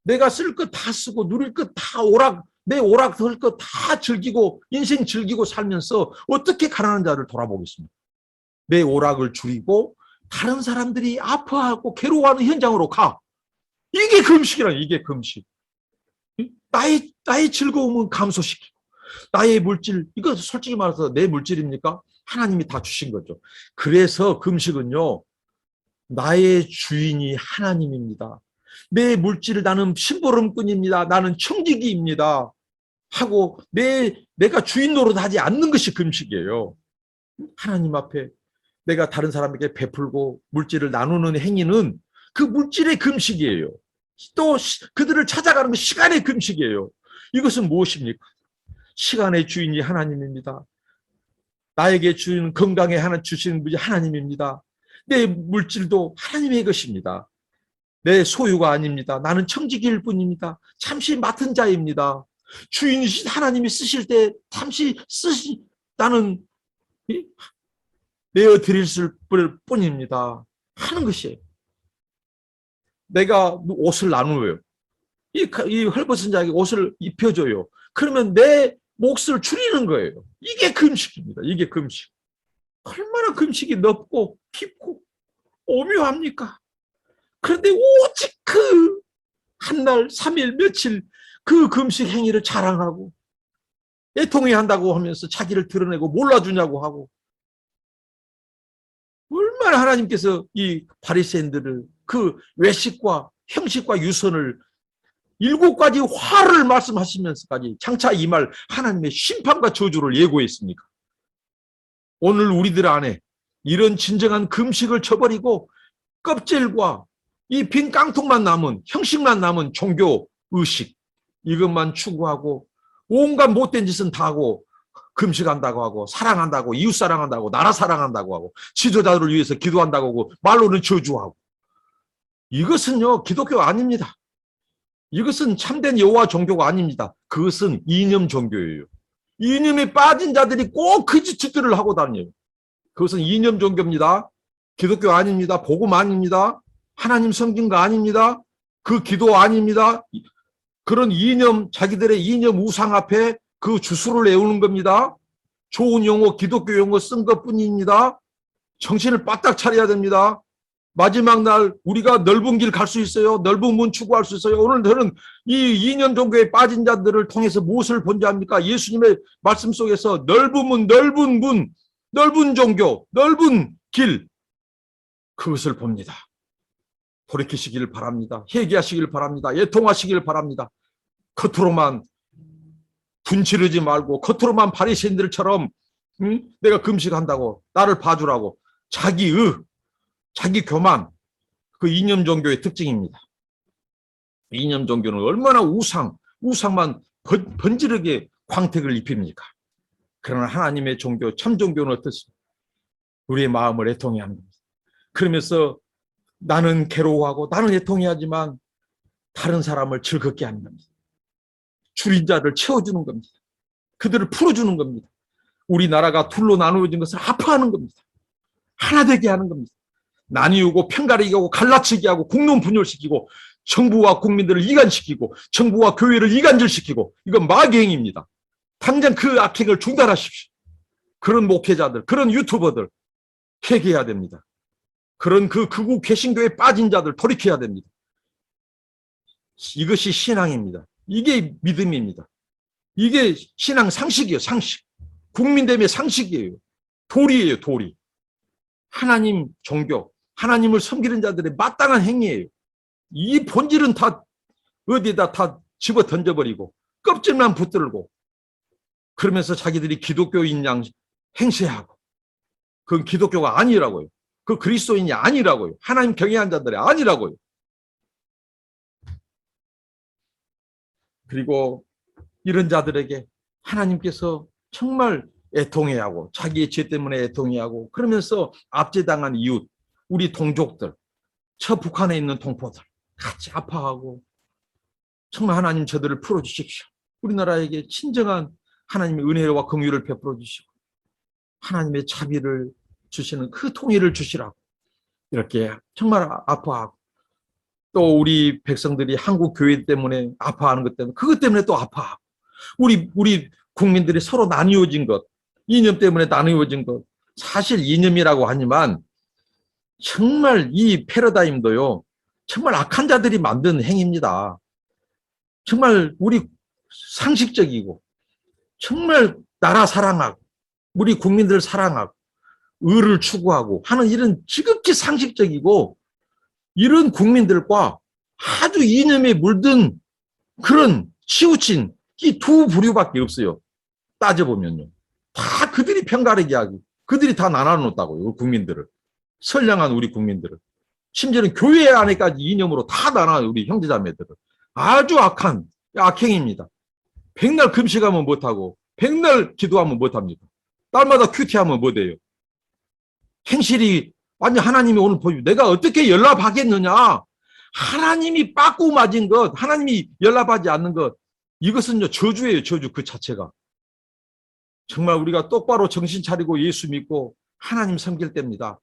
내가 쓸 것 다 쓰고 누릴 것 다 내 오락 될 것 다 즐기고 인생 즐기고 살면서 어떻게 가난한 자를 돌아보겠습니까? 내 오락을 줄이고 다른 사람들이 아파하고 괴로워하는 현장으로 가. 이게 금식이라. 이게 금식. 나의 즐거움은 감소시키고 나의 물질, 이거 솔직히 말해서 내 물질입니까? 하나님이 다 주신 거죠. 그래서 금식은요, 나의 주인이 하나님입니다. 내 물질을 나는 심부름꾼입니다. 나는 청지기입니다. 하고 내가 주인 노릇하지 않는 것이 금식이에요. 하나님 앞에 내가 다른 사람에게 베풀고 물질을 나누는 행위는 그 물질의 금식이에요. 또 그들을 찾아가는 시간의 금식이에요. 이것은 무엇입니까? 시간의 주인이 하나님입니다. 나에게 주는 건강에 주시는 분이 하나님입니다. 내 물질도 하나님의 것입니다. 내 소유가 아닙니다. 나는 청지기일 뿐입니다. 잠시 맡은 자입니다. 주인이신 하나님이 쓰실 때 잠시 나는 내어드릴 뿐입니다. 하는 것이에요. 내가 옷을 나누어요. 이 헐벗은 자에게 옷을 입혀줘요. 그러면 내 몫을 줄이는 거예요. 이게 금식입니다. 이게 금식. 얼마나 금식이 넓고 깊고 오묘합니까? 그런데 오직 그 한날, 3일, 며칠 그 금식 행위를 자랑하고 애통해한다고 하면서 자기를 드러내고 몰라주냐고 하고 얼마나 하나님께서 이 바리새인들을 그 외식과 형식과 유선을 7가지 화를 말씀하시면서까지 장차 이 말 하나님의 심판과 저주를 예고했습니까? 오늘 우리들 안에 이런 진정한 금식을 쳐버리고 껍질과 이 빈 깡통만 남은 형식만 남은 종교 의식 이것만 추구하고 온갖 못된 짓은 다 하고 금식한다고 하고 사랑한다고 이웃 사랑한다고 나라 사랑한다고 하고 지도자들을 위해서 기도한다고 하고 말로는 저주하고 이것은요 기독교 아닙니다. 이것은 참된 여호와 종교가 아닙니다. 그것은 이념 종교예요. 이념에 빠진 자들이 꼭 그 짓들을 하고 다녀요. 그것은 이념 종교입니다. 기독교 아닙니다. 복음 아닙니다. 하나님 성경가 아닙니다. 그 기도 아닙니다. 그런 이념, 자기들의 이념 우상 앞에 그 주술을 외우는 겁니다. 좋은 용어, 기독교 용어 쓴 것뿐입니다. 정신을 바짝 차려야 됩니다. 마지막 날 우리가 넓은 길 갈 수 있어요. 넓은 문 추구할 수 있어요. 오늘 저는 이 이념 종교에 빠진 자들을 통해서 무엇을 본지 압니까? 예수님의 말씀 속에서 넓은 문, 넓은 문, 넓은 종교, 넓은 길 그것을 봅니다. 돌이키시기를 바랍니다. 회개하시기를 바랍니다. 애통하시기를 바랍니다. 겉으로만 분치르지 말고 겉으로만 바리새인들처럼 내가 금식한다고 나를 봐주라고 자기 교만 그 이념 종교의 특징입니다. 이념 종교는 얼마나 우상만 번지르게 광택을 입힙니까? 그러나 하나님의 종교, 참 종교는 어떻습니까? 우리의 마음을 애통해 하는 겁니다. 그러면서 나는 괴로워하고 나는 애통해하지만 다른 사람을 즐겁게 하는 겁니다. 줄인 자를 채워주는 겁니다. 그들을 풀어주는 겁니다. 우리나라가 둘로 나누어진 것을 아파하는 겁니다. 하나 되게 하는 겁니다. 나뉘고 편가르기 하고 갈라치기 하고 국론 분열시키고 정부와 국민들을 이간시키고 정부와 교회를 이간질시키고 이건 마귀 행위입니다. 당장 그 악행을 중단하십시오. 그런 목회자들, 그런 유튜버들 회개해야 됩니다. 그런 그 극우 개신교에 빠진 자들 돌이켜야 됩니다. 이것이 신앙입니다. 이게 믿음입니다. 이게 신앙 상식이에요. 상식. 국민됨의 상식이에요. 도리예요. 도리. 하나님 종교, 하나님을 섬기는 자들의 마땅한 행위예요. 이 본질은 다 어디에다 다 집어 던져버리고 껍질만 붙들고 그러면서 자기들이 기독교인 양 행세하고 그건 기독교가 아니라고요. 그 그리스도인이 아니라고요. 하나님 경외한 자들이 아니라고요. 그리고 이런 자들에게 하나님께서 정말 애통해하고 자기의 죄 때문에 애통해하고 그러면서 압제당한 이웃, 우리 동족들, 저 북한에 있는 동포들 같이 아파하고 정말 하나님 저들을 풀어주십시오. 우리나라에게 진정한 하나님의 은혜와 긍휼을 베풀어 주시고 하나님의 자비를 주시는 그 통일을 주시라고 이렇게 정말 아파하고 또 우리 백성들이 한국 교회 때문에 아파하는 것 때문에 그것 때문에 또 아파하고 우리 국민들이 서로 나뉘어진 것 이념 때문에 나뉘어진 것 사실 이념이라고 하지만 정말 이 패러다임도요 정말 악한 자들이 만든 행위입니다. 정말 우리 상식적이고 정말 나라 사랑하고 우리 국민들 사랑하고 의를 추구하고 하는 이런 지극히 상식적이고 이런 국민들과 아주 이념에 물든 그런 치우친 이 두 부류밖에 없어요. 따져보면요. 다 그들이 편가르기 하고 그들이 다 나눠놓았다고요. 국민들을. 선량한 우리 국민들을. 심지어는 교회 안에까지 이념으로 다 나눠요. 우리 형제자매들을. 아주 악한 악행입니다. 백날 금식하면 못하고 백날 기도하면 못합니다. 날마다 큐티하면 못해요. 행실이 완전 하나님이 오늘 보여주고 내가 어떻게 연락하겠느냐. 하나님이 빠꾸 맞은 것, 하나님이 연락하지 않는 것 이것은요 저주예요. 저주 그 자체가. 정말 우리가 똑바로 정신 차리고 예수 믿고 하나님 섬길 때입니다.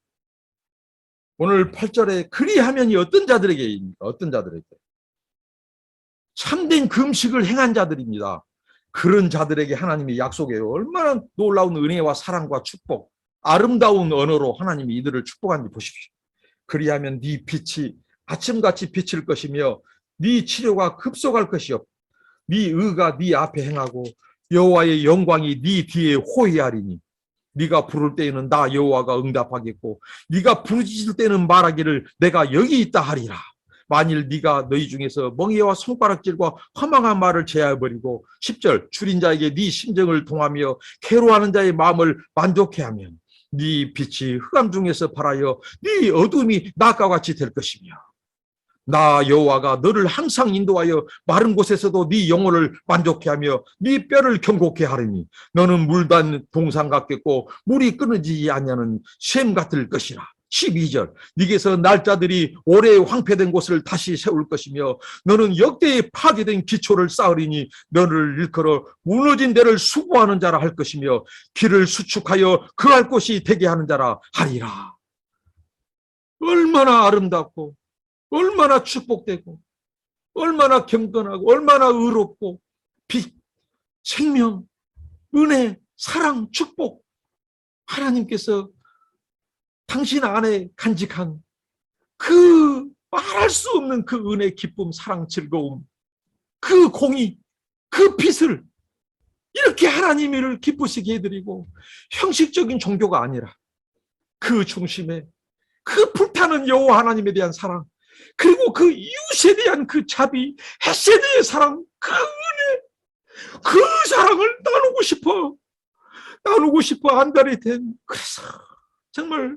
오늘 8절에 그리하면이 어떤 자들에게입니까? 어떤 자들에게? 참된 금식을 행한 자들입니다. 그런 자들에게 하나님이 약속해요. 얼마나 놀라운 은혜와 사랑과 축복, 아름다운 언어로 하나님이 이들을 축복하는지 보십시오. 그리하면 네 빛이 아침같이 비칠 것이며 네 치료가 급속할 것이요 네 의가 네 앞에 행하고 여호와의 영광이 네 뒤에 호위하리니 네가 부를 때에는 나 여호와가 응답하겠고 네가 부르짖을 때는 말하기를 내가 여기 있다 하리라. 만일 네가 너희 중에서 멍에와 손가락질과 허망한 말을 제하여버리고 10절 줄인 자에게 네 심정을 통하며 괴로워하는 자의 마음을 만족해 하면 네 빛이 흑암 중에서 발하여 네 어둠이 낮과 같이 될 것이며 나 여호와가 너를 항상 인도하여 마른 곳에서도 네 영혼을 만족해 하며 네 뼈를 경고케 하리니 너는 물단 동상 같겠고 물이 끊어지지 않냐는 샘 같을 것이라. 12절 네게서 날짜들이 오래 황폐된 곳을 다시 세울 것이며 너는 역대에 파괴된 기초를 쌓으리니 너를 일컬어 무너진 데를 수고하는 자라 할 것이며 길을 수축하여 그할 곳이 되게 하는 자라 하리라. 얼마나 아름답고 얼마나 축복되고 얼마나 경건하고 얼마나 의롭고 빛, 생명, 은혜, 사랑, 축복 하나님께서 당신 안에 간직한 그 말할 수 없는 그 은혜, 기쁨, 사랑, 즐거움 그 공의, 그 빛을 이렇게 하나님을 기쁘시게 해드리고 형식적인 종교가 아니라 그 중심에 그 불타는 여호와 하나님에 대한 사랑 그리고 그 이웃에 대한 그 자비, 헤세드의 사랑, 그 은혜, 그 사랑을 나누고 싶어 안달이 된 그래서 정말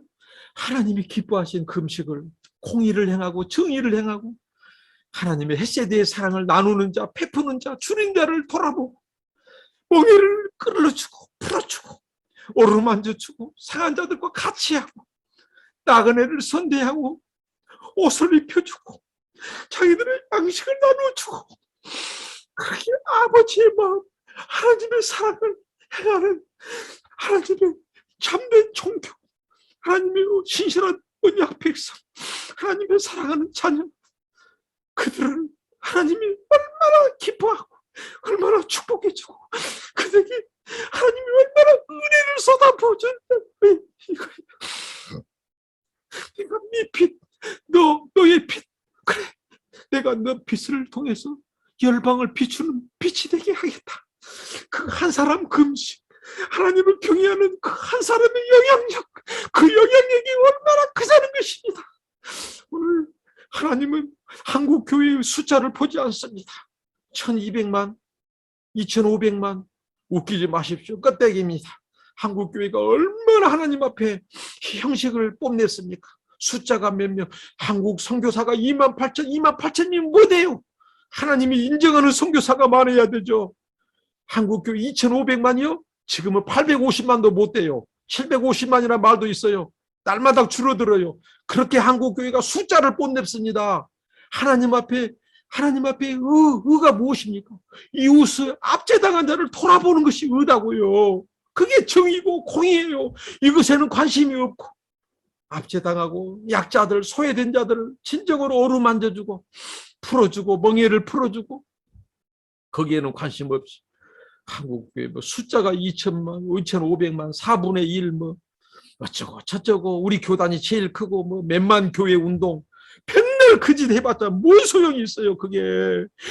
하나님이 기뻐하신 금식을 공의를 행하고 정의를 행하고 하나님의 헤세드의 사랑을 나누는 자, 베푸는 자, 주는 자를 돌아보고 멍에를 끌어주고 풀어주고 어루만져 주고 상한 자들과 같이 하고 나그네를 선대하고 옷을 입혀주고 자기들의 양식을 나눠주고 그렇게 아버지의 마음, 하나님의 사랑을 행하는 하나님의 참된 종교, 하나님의 신실한 언약 백성, 하나님의 사랑하는 자녀, 그들을 하나님이 얼마나 기뻐하고 얼마나 축복해주고 그들에게 하나님이 얼마나 은혜를 쏟아부어준다. 내가 네 빛, 너의 빛, 그래, 내가 너 빛을 통해서 열방을 비추는 빛이 되게 하겠다. 그 한 사람 금식, 하나님을 경외하는 그 한 사람의 영향력, 그 영향력이 얼마나 크다는 것입니다. 오늘 하나님은 한국 교회의 숫자를 보지 않습니다. 1200만, 2500만, 웃기지 마십시오. 껍데기입니다. 한국 교회가 얼마나 하나님 앞에 형식을 뽐냈습니까? 숫자가 몇 명, 한국 선교사가 28,000, 28,000이 못해요. 하나님이 인정하는 선교사가 많아야 되죠. 한국교회 2,500만이요? 지금은 850만도 못 돼요. 750만이라는 말도 있어요. 날마다 줄어들어요. 그렇게 한국교회가 숫자를 뽐냈습니다. 하나님 앞에 의가 무엇입니까? 이웃을 압제당한 자를 돌아보는 것이 의다고요. 그게 정의고 공의예요. 이것에는 관심이 없고 압제당하고 약자들, 소외된 자들을 진정으로 어루만져주고 풀어주고 멍에를 풀어주고 거기에는 관심 없이 한국교회 뭐 숫자가 2,000만, 2,500만, 4분의 1 뭐 어쩌고 저쩌고 우리 교단이 제일 크고 뭐 몇만 교회 운동 맨날 그 짓 해봤자 뭔 소용이 있어요. 그게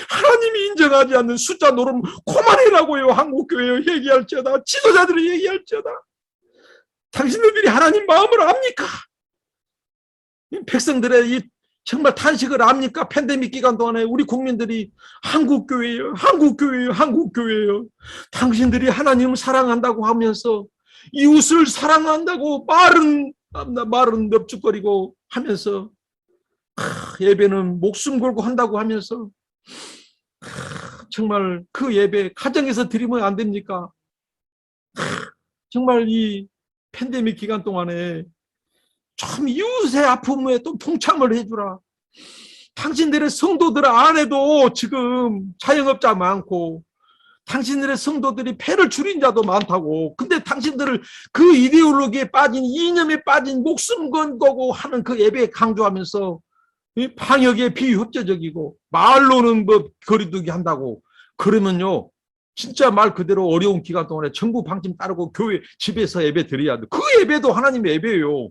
하나님이 인정하지 않는 숫자 노름 그만해라고요. 한국교회 얘기할지어다, 지도자들이 얘기할지어다. 당신들이 하나님 마음을 압니까? 백성들의 이 정말 탄식을 압니까? 팬데믹 기간 동안에 우리 국민들이 한국교회예요, 한국교회예요, 한국교회예요. 당신들이 하나님을 사랑한다고 하면서 이웃을 사랑한다고 말은 넙죽거리고 하면서 예배는 목숨 걸고 한다고 하면서 정말 그 예배 가정에서 드리면 안 됩니까? 정말 이 팬데믹 기간 동안에 참 이웃의 아픔에 또 동참을 해주라. 당신들의 성도들 안에도 지금 자영업자 많고 당신들의 성도들이 폐를 줄인 자도 많다고. 근데 당신들을 그 이데올로기에 빠진, 이념에 빠진 목숨 건 거고 하는 그 예배에 강조하면서 방역에 비협조적이고 말로는 뭐 거리두기 한다고 그러면요 진짜 말 그대로 어려운 기간 동안에 정부 방침 따르고 교회 집에서 예배 드려야 돼. 그 예배도 하나님의 예배예요.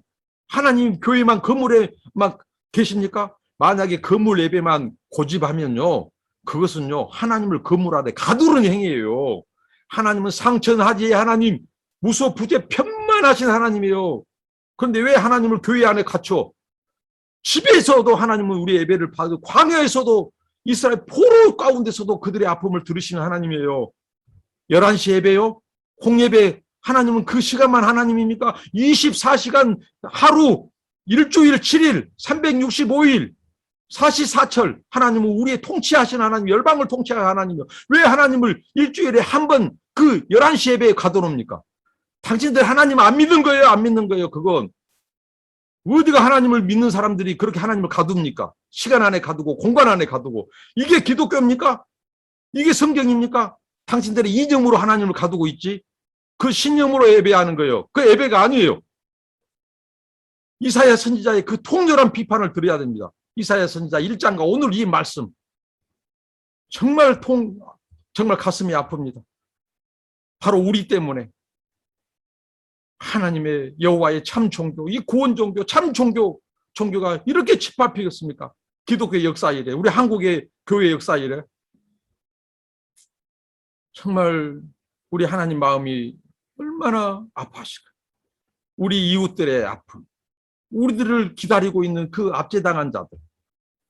하나님 교회만 건물에 막 계십니까? 만약에 건물 예배만 고집하면요 그것은요 하나님을 건물 안에 가두는 행위예요. 하나님은 상천하지의 하나님, 무소부재 편만하신 하나님이에요. 그런데 왜 하나님을 교회 안에 갖춰? 집에서도 하나님은 우리 예배를 받고 광야에서도 이스라엘 포로 가운데서도 그들의 아픔을 들으시는 하나님이에요. 11시 예배요? 홍예배 하나님은 그 시간만 하나님입니까? 24시간 하루 일주일 7일 365일 사시사철 하나님은 우리의 통치하신 하나님, 열방을 통치하는 하나님이요. 왜 하나님을 일주일에 한 번 그 11시 예배에 가둬놓습니까? 당신들 하나님 안 믿는 거예요? 안 믿는 거예요? 그건 어디가 하나님을 믿는 사람들이 그렇게 하나님을 가둡니까? 시간 안에 가두고 공간 안에 가두고. 이게 기독교입니까? 이게 성경입니까? 당신들이 이념으로 하나님을 가두고 있지. 그 신념으로 예배하는 거예요. 그 예배가 아니에요. 이사야 선지자의 그 통렬한 비판을 드려야 됩니다. 이사야 선지자 1장과 오늘 이 말씀 정말 가슴이 아픕니다. 바로 우리 때문에 하나님의 여호와의 참 종교, 이 구원 종교, 참 종교가 이렇게 짓밟히겠습니까? 기독교의 역사 이래, 우리 한국의 교회 역사 이래. 정말 우리 하나님 마음이 얼마나 아파하실까. 우리 이웃들의 아픔, 우리들을 기다리고 있는 그 압제당한 자들.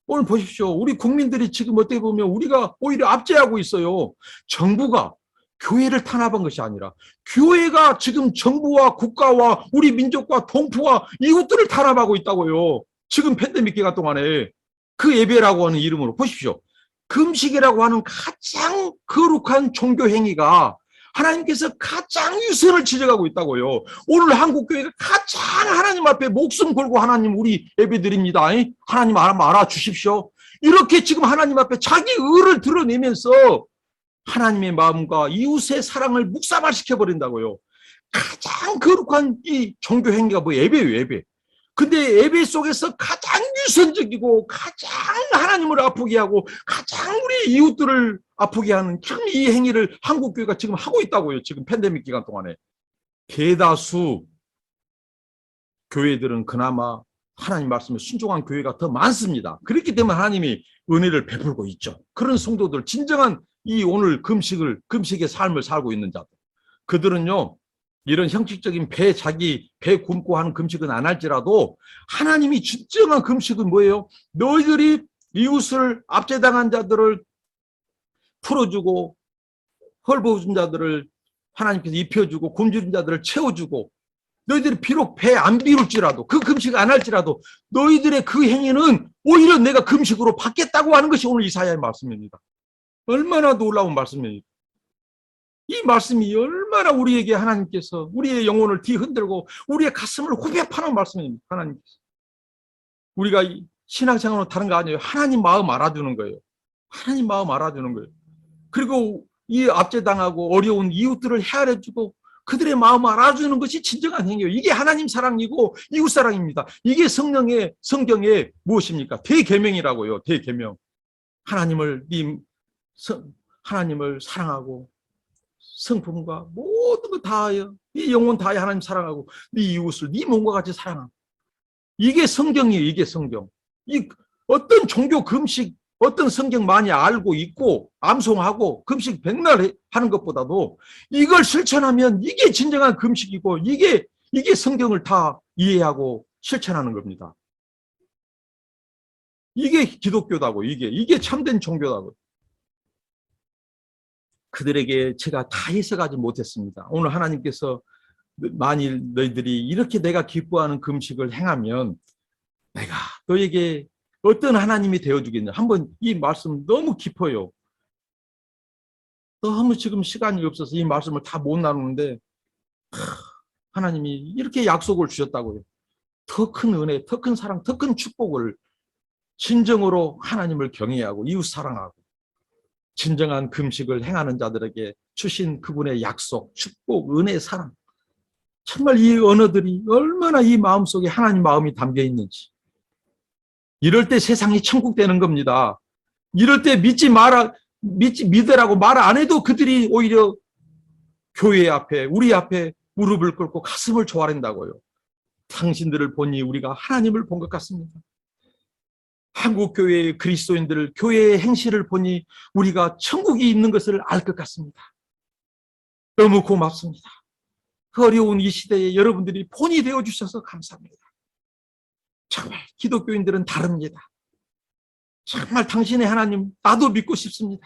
오늘 보십시오. 우리 국민들이 지금 어떻게 보면 우리가 오히려 압제하고 있어요. 정부가 교회를 탄압한 것이 아니라 교회가 지금 정부와 국가와 우리 민족과 동포와 이웃들을 탄압하고 있다고요. 지금 팬데믹 기간 동안에 그 예배라고 하는 이름으로 보십시오. 금식이라고 하는 가장 거룩한 종교 행위가 하나님께서 가장 유선을 지적하고 있다고요. 오늘 한국교회가 가장 하나님 앞에 목숨 걸고 하나님 우리 예배드립니다. 하나님 알아주십시오. 이렇게 지금 하나님 앞에 자기 의를 드러내면서 하나님의 마음과 이웃의 사랑을 묵사발시켜 버린다고요. 가장 거룩한 이 종교 행위가 뭐 예배예요, 예배. 근데 예배 속에서 가장 유선적이고 가장 하나님을 아프게 하고 가장 우리 이웃들을 아프게 하는 지금 이 행위를 한국교회가 지금 하고 있다고요. 지금 팬데믹 기간 동안에. 대다수 교회들은 그나마 하나님 말씀에 순종한 교회가 더 많습니다. 그렇기 때문에 하나님이 은혜를 베풀고 있죠. 그런 성도들, 진정한 이 오늘 금식의 삶을 살고 있는 자들. 그들은요, 이런 형식적인 자기 배 굶고 하는 금식은 안 할지라도 하나님이 진정한 금식은 뭐예요? 너희들이 이웃을 압제당한 자들을 풀어주고 헐벗은 자들을 하나님께서 입혀주고 굶주린 자들을 채워주고 너희들이 비록 배 안 비울지라도 그 금식 안 할지라도 너희들의 그 행위는 오히려 내가 금식으로 받겠다고 하는 것이 오늘 이사야의 말씀입니다. 얼마나 놀라운 말씀입니다. 이 말씀이 얼마나 우리에게 하나님께서 우리의 영혼을 뒤흔들고 우리의 가슴을 후벼 파는 말씀입니다. 하나님께서. 우리가 신앙생활은 다른 거 아니에요. 하나님 마음 알아주는 거예요. 하나님 마음 알아주는 거예요. 그리고 이 압제당하고 어려운 이웃들을 헤아려주고 그들의 마음을 알아주는 것이 진정한 행위예요. 이게 하나님 사랑이고 이웃 사랑입니다. 이게 성경의 무엇입니까? 대계명이라고요. 대계명. 하나님을 사랑하고 성품과 모든 것 다하여 네 영혼 다하여 하나님 사랑하고 네 이웃을 네 몸과 같이 사랑하고 이게 성경이에요. 이게 성경. 이 어떤 종교 금식 어떤 성경 많이 알고 있고 암송하고 금식 백날 하는 것보다도 이걸 실천하면 이게 진정한 금식이고 이게 성경을 다 이해하고 실천하는 겁니다. 이게 기독교다고 이게 참된 종교다고. 그들에게 제가 다 해석하지 못했습니다. 오늘 하나님께서 만일 너희들이 이렇게 내가 기뻐하는 금식을 행하면 내가 너에게 어떤 하나님이 되어주겠냐. 한번 이 말씀 너무 깊어요. 너무 지금 시간이 없어서 이 말씀을 다 못 나누는데 하나님이 이렇게 약속을 주셨다고요. 더 큰 은혜, 더 큰 사랑, 더 큰 축복을 진정으로 하나님을 경외하고 이웃 사랑하고 진정한 금식을 행하는 자들에게 주신 그분의 약속, 축복, 은혜, 사랑. 정말 이 언어들이 얼마나 이 마음속에 하나님 마음이 담겨 있는지. 이럴 때 세상이 천국 되는 겁니다. 이럴 때 믿으라고 말 안 해도 그들이 오히려 교회 앞에, 우리 앞에 무릎을 꿇고 가슴을 조아린다고요. 당신들을 보니 우리가 하나님을 본 것 같습니다. 한국교회의 그리스도인들을 교회의 행실을 보니 우리가 천국이 있는 것을 알 것 같습니다. 너무 고맙습니다. 그 어려운 이 시대에 여러분들이 본이 되어주셔서 감사합니다. 정말 기독교인들은 다릅니다. 정말 당신의 하나님 나도 믿고 싶습니다.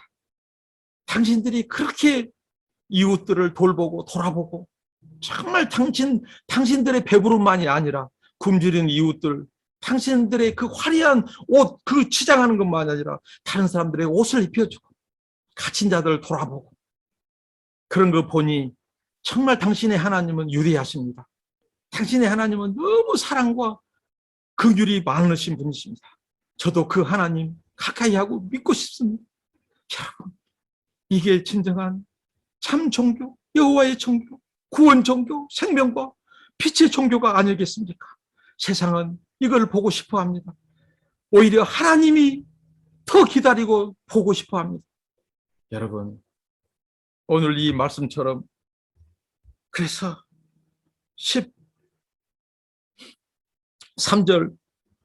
당신들이 그렇게 이웃들을 돌보고 돌아보고 정말 당신들의 배부름만이 아니라 굶주린 이웃들 당신들의 그 화려한 옷 그 치장하는 것만이 아니라 다른 사람들의 옷을 입혀주고 갇힌 자들을 돌아보고 그런 거 보니 정말 당신의 하나님은 유리하십니다. 당신의 하나님은 너무 사랑과 긍휼이 많으신 분이십니다. 저도 그 하나님 가까이 하고 믿고 싶습니다. 여러분, 이게 진정한 참 종교, 여호와의 종교, 구원 종교, 생명과 빛의 종교가 아니겠습니까? 세상은 이걸 보고 싶어 합니다. 오히려 하나님이 더 기다리고 보고 싶어 합니다. 여러분, 오늘 이 말씀처럼 그래서 13절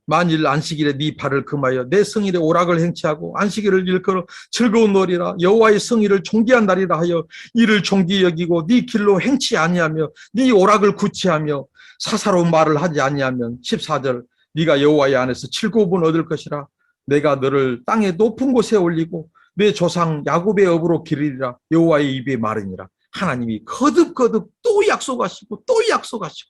만일 안식일에 네 발을 금하여 내 성일에 오락을 행치하고 안식일을 일컬어 즐거운 놀이라 여호와의 성일을 존귀한 날이라 하여 이를 존귀 여기고 네 길로 행치 아니하며 네 오락을 구치하며 사사로운 말을 하지 아니하면 14절 네가 여호와의 안에서 즐거움을 얻을 것이라 내가 너를 땅의 높은 곳에 올리고 내 조상 야곱의 업으로 기르리라 여호와의 입에 말하니라. 하나님이 거듭거듭 또 약속하시고 또 약속하시고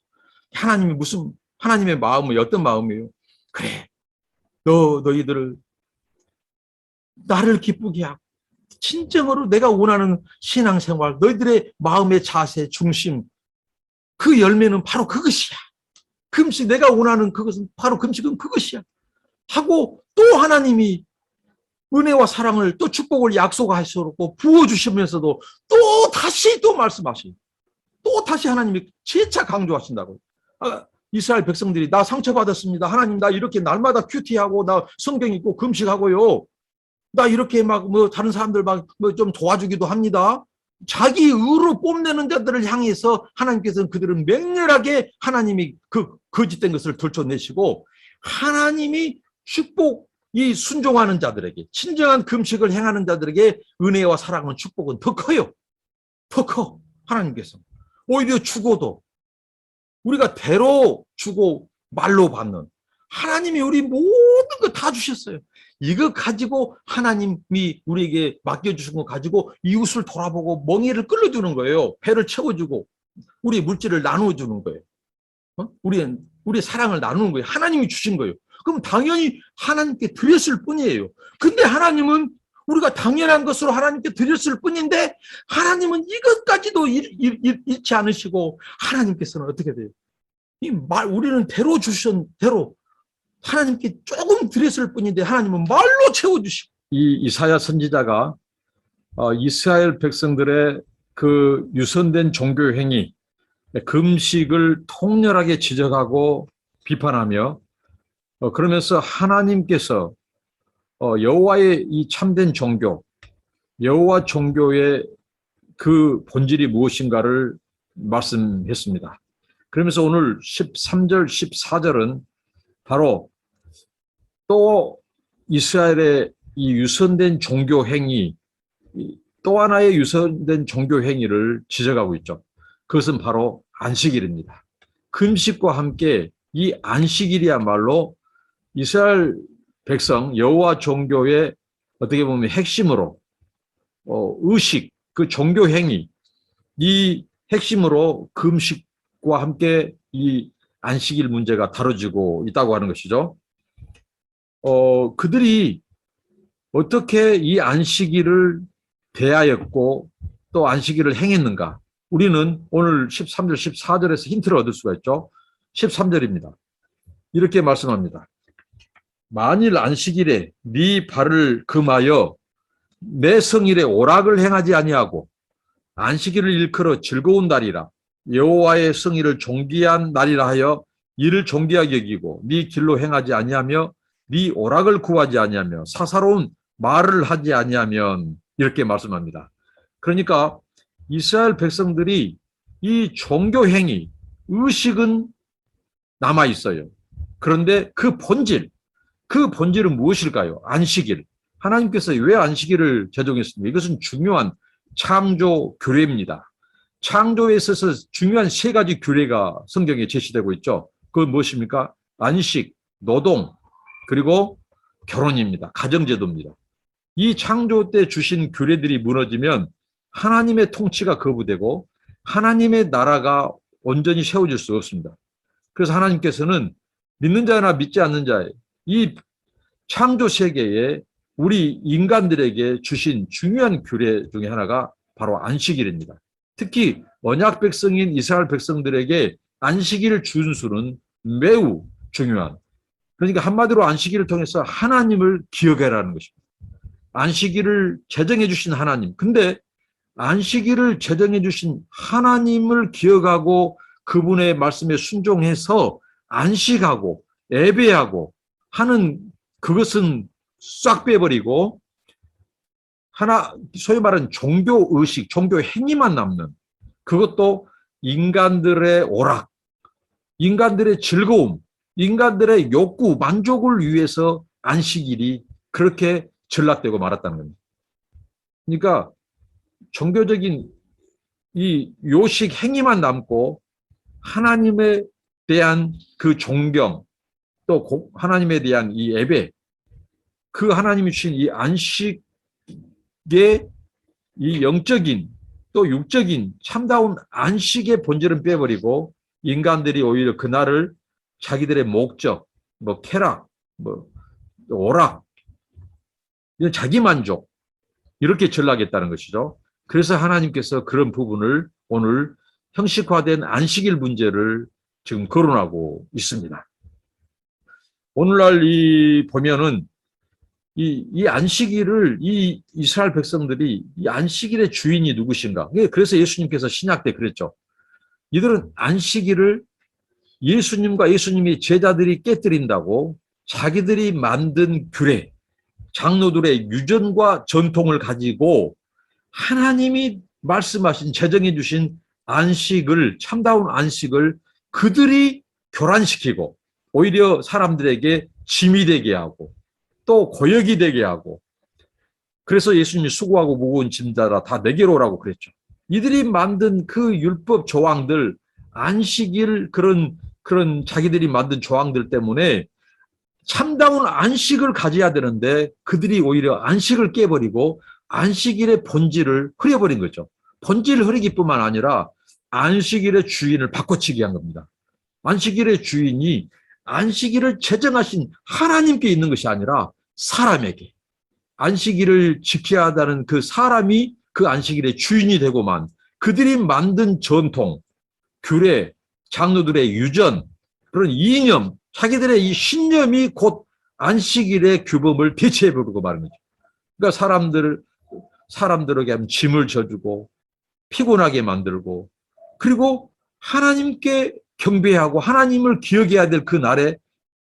하나님이 무슨 하나님의 마음은 어떤 마음이에요? 그래 너희들을 나를 기쁘게 하고 진정으로 내가 원하는 신앙생활, 너희들의 마음의 자세, 중심, 그 열매는 바로 그것이야. 금식, 내가 원하는 그것은 바로 금식은 그것이야. 하고 또 하나님이 은혜와 사랑을 또 축복을 약속하시고 부어주시면서도 또 다시 또 말씀하시고 또 다시 하나님이 재차 강조하신다고. 이스라엘 백성들이 나 상처받았습니다. 하나님 나 이렇게 날마다 큐티하고 나 성경 읽고 금식하고요. 나 이렇게 막 뭐 다른 사람들 막 뭐 좀 도와주기도 합니다. 자기 의로 뽐내는 자들을 향해서 하나님께서는 그들은 맹렬하게 하나님이 그 거짓된 것을 들춰내시고 하나님이 축복이 순종하는 자들에게 진정한 금식을 행하는 자들에게 은혜와 사랑은 축복은 더 커요. 더 커. 하나님께서 오히려 죽어도 우리가 대로 주고 말로 받는 하나님이 우리 모든 거 다 주셨어요. 이거 가지고 하나님이 우리에게 맡겨주신 거 가지고 이웃을 돌아보고 멍에를 끌어주는 거예요. 배를 채워주고 우리 물질을 나누어주는 거예요. 우리의 사랑을 나누는 거예요. 하나님이 주신 거예요. 그럼 당연히 하나님께 드렸을 뿐이에요. 근데 하나님은 우리가 당연한 것으로 하나님께 드렸을 뿐인데 하나님은 이것까지도 잃지 않으시고 하나님께서는 어떻게 돼요? 우리는 대로 주신 대로 하나님께 조금 드렸을 뿐인데 하나님은 말로 채워주시고. 이 이사야 선지자가 이스라엘 백성들의 그 유선된 종교 행위, 금식을 통렬하게 지적하고 비판하며 그러면서 하나님께서 여호와의 이 참된 종교, 여호와 종교의 그 본질이 무엇인가를 말씀했습니다. 그러면서 오늘 13절, 14절은 바로 또 이스라엘의 이 유선된 종교 행위, 또 하나의 유선된 종교 행위를 지적하고 있죠. 그것은 바로 안식일입니다. 금식과 함께 이 안식일이야말로 이스라엘 백성 여호와 종교의 어떻게 보면 핵심으로 의식, 그 종교 행위, 이 핵심으로 금식과 함께 이 안식일 문제가 다뤄지고 있다고 하는 것이죠. 그들이 어떻게 이 안식일을 대하였고 또 안식일을 행했는가? 우리는 오늘 13절, 14절에서 힌트를 얻을 수가 있죠. 13절입니다. 이렇게 말씀합니다. 만일 안식일에 네 발을 금하여 내 성일에 오락을 행하지 아니하고 안식일을 일컬어 즐거운 날이라 여호와의 성일을 존귀한 날이라 하여 이를 존귀하게 여기고 네 길로 행하지 아니하며 네 오락을 구하지 아니하며 사사로운 말을 하지 아니하면 이렇게 말씀합니다. 그러니까 이스라엘 백성들이 이 종교 행위, 의식은 남아 있어요. 그런데 그 본질은 무엇일까요? 안식일. 하나님께서 왜 안식일을 제정했습니까? 이것은 중요한 창조 규례입니다. 창조에 있어서 중요한 세 가지 규례가 성경에 제시되고 있죠. 그건 무엇입니까? 안식, 노동, 그리고 결혼입니다. 가정제도입니다. 이 창조 때 주신 규례들이 무너지면 하나님의 통치가 거부되고 하나님의 나라가 온전히 세워질 수 없습니다. 그래서 하나님께서는 믿는 자나 믿지 않는 자의 이 창조 세계에 우리 인간들에게 주신 중요한 규례 중에 하나가 바로 안식일입니다. 특히 언약 백성인 이스라엘 백성들에게 안식일 준수는 매우 중요한, 그러니까 한마디로 안식일을 통해서 하나님을 기억해라는 것입니다. 안식일을 제정해 주신 하나님. 근데 안식일을 제정해 주신 하나님을 기억하고 그분의 말씀에 순종해서 안식하고 예배하고 하는 그것은 싹 빼버리고 소위 말하는 종교 의식, 종교 행위만 남는, 그것도 인간들의 오락, 인간들의 즐거움, 인간들의 욕구, 만족을 위해서 안식일이 그렇게 전락되고 말았다는 겁니다. 그러니까 종교적인 이 요식 행위만 남고 하나님에 대한 그 존경, 또 하나님에 대한 이 예배, 그 하나님이 주신 이 안식의 이 영적인 또 육적인 참다운 안식의 본질은 빼버리고 인간들이 오히려 그날을 자기들의 목적, 쾌락, 오락, 자기 만족, 이렇게 전락했다는 것이죠. 그래서 하나님께서 그런 부분을 오늘 형식화된 안식일 문제를 지금 거론하고 있습니다. 오늘날 보면은 이 안식일을 이 이스라엘 백성들이 이 안식일의 주인이 누구신가? 그래서 예수님께서 신약 때 그랬죠. 이들은 안식일을 예수님과 예수님의 제자들이 깨뜨린다고 자기들이 만든 규례, 장로들의 유전과 전통을 가지고 하나님이 말씀하신 제정해 주신 안식을, 참다운 안식을 그들이 교란시키고 오히려 사람들에게 짐이 되게 하고 또 고역이 되게 하고, 그래서 예수님이 수고하고 무거운 짐자라 다 내게로 오라고 그랬죠. 이들이 만든 그 율법 조항들, 안식일 그런 자기들이 만든 조항들 때문에 참다운 안식을 가져야 되는데 그들이 오히려 안식을 깨버리고 안식일의 본질을 흐려버린 거죠. 본질을 흐리기뿐만 아니라 안식일의 주인을 바꿔치기 한 겁니다. 안식일의 주인이 안식일을 제정하신 하나님께 있는 것이 아니라 사람에게, 안식일을 지켜야 한다는 그 사람이 그 안식일의 주인이 되고만 그들이 만든 전통, 규례, 장로들의 유전, 그런 이념, 자기들의 이 신념이 곧 안식일의 규범을 대체해버리고 마는 거죠. 그러니까 사람들에게 하면 짐을 져주고 피곤하게 만들고, 그리고 하나님께 경배하고 하나님을 기억해야 될 그 날에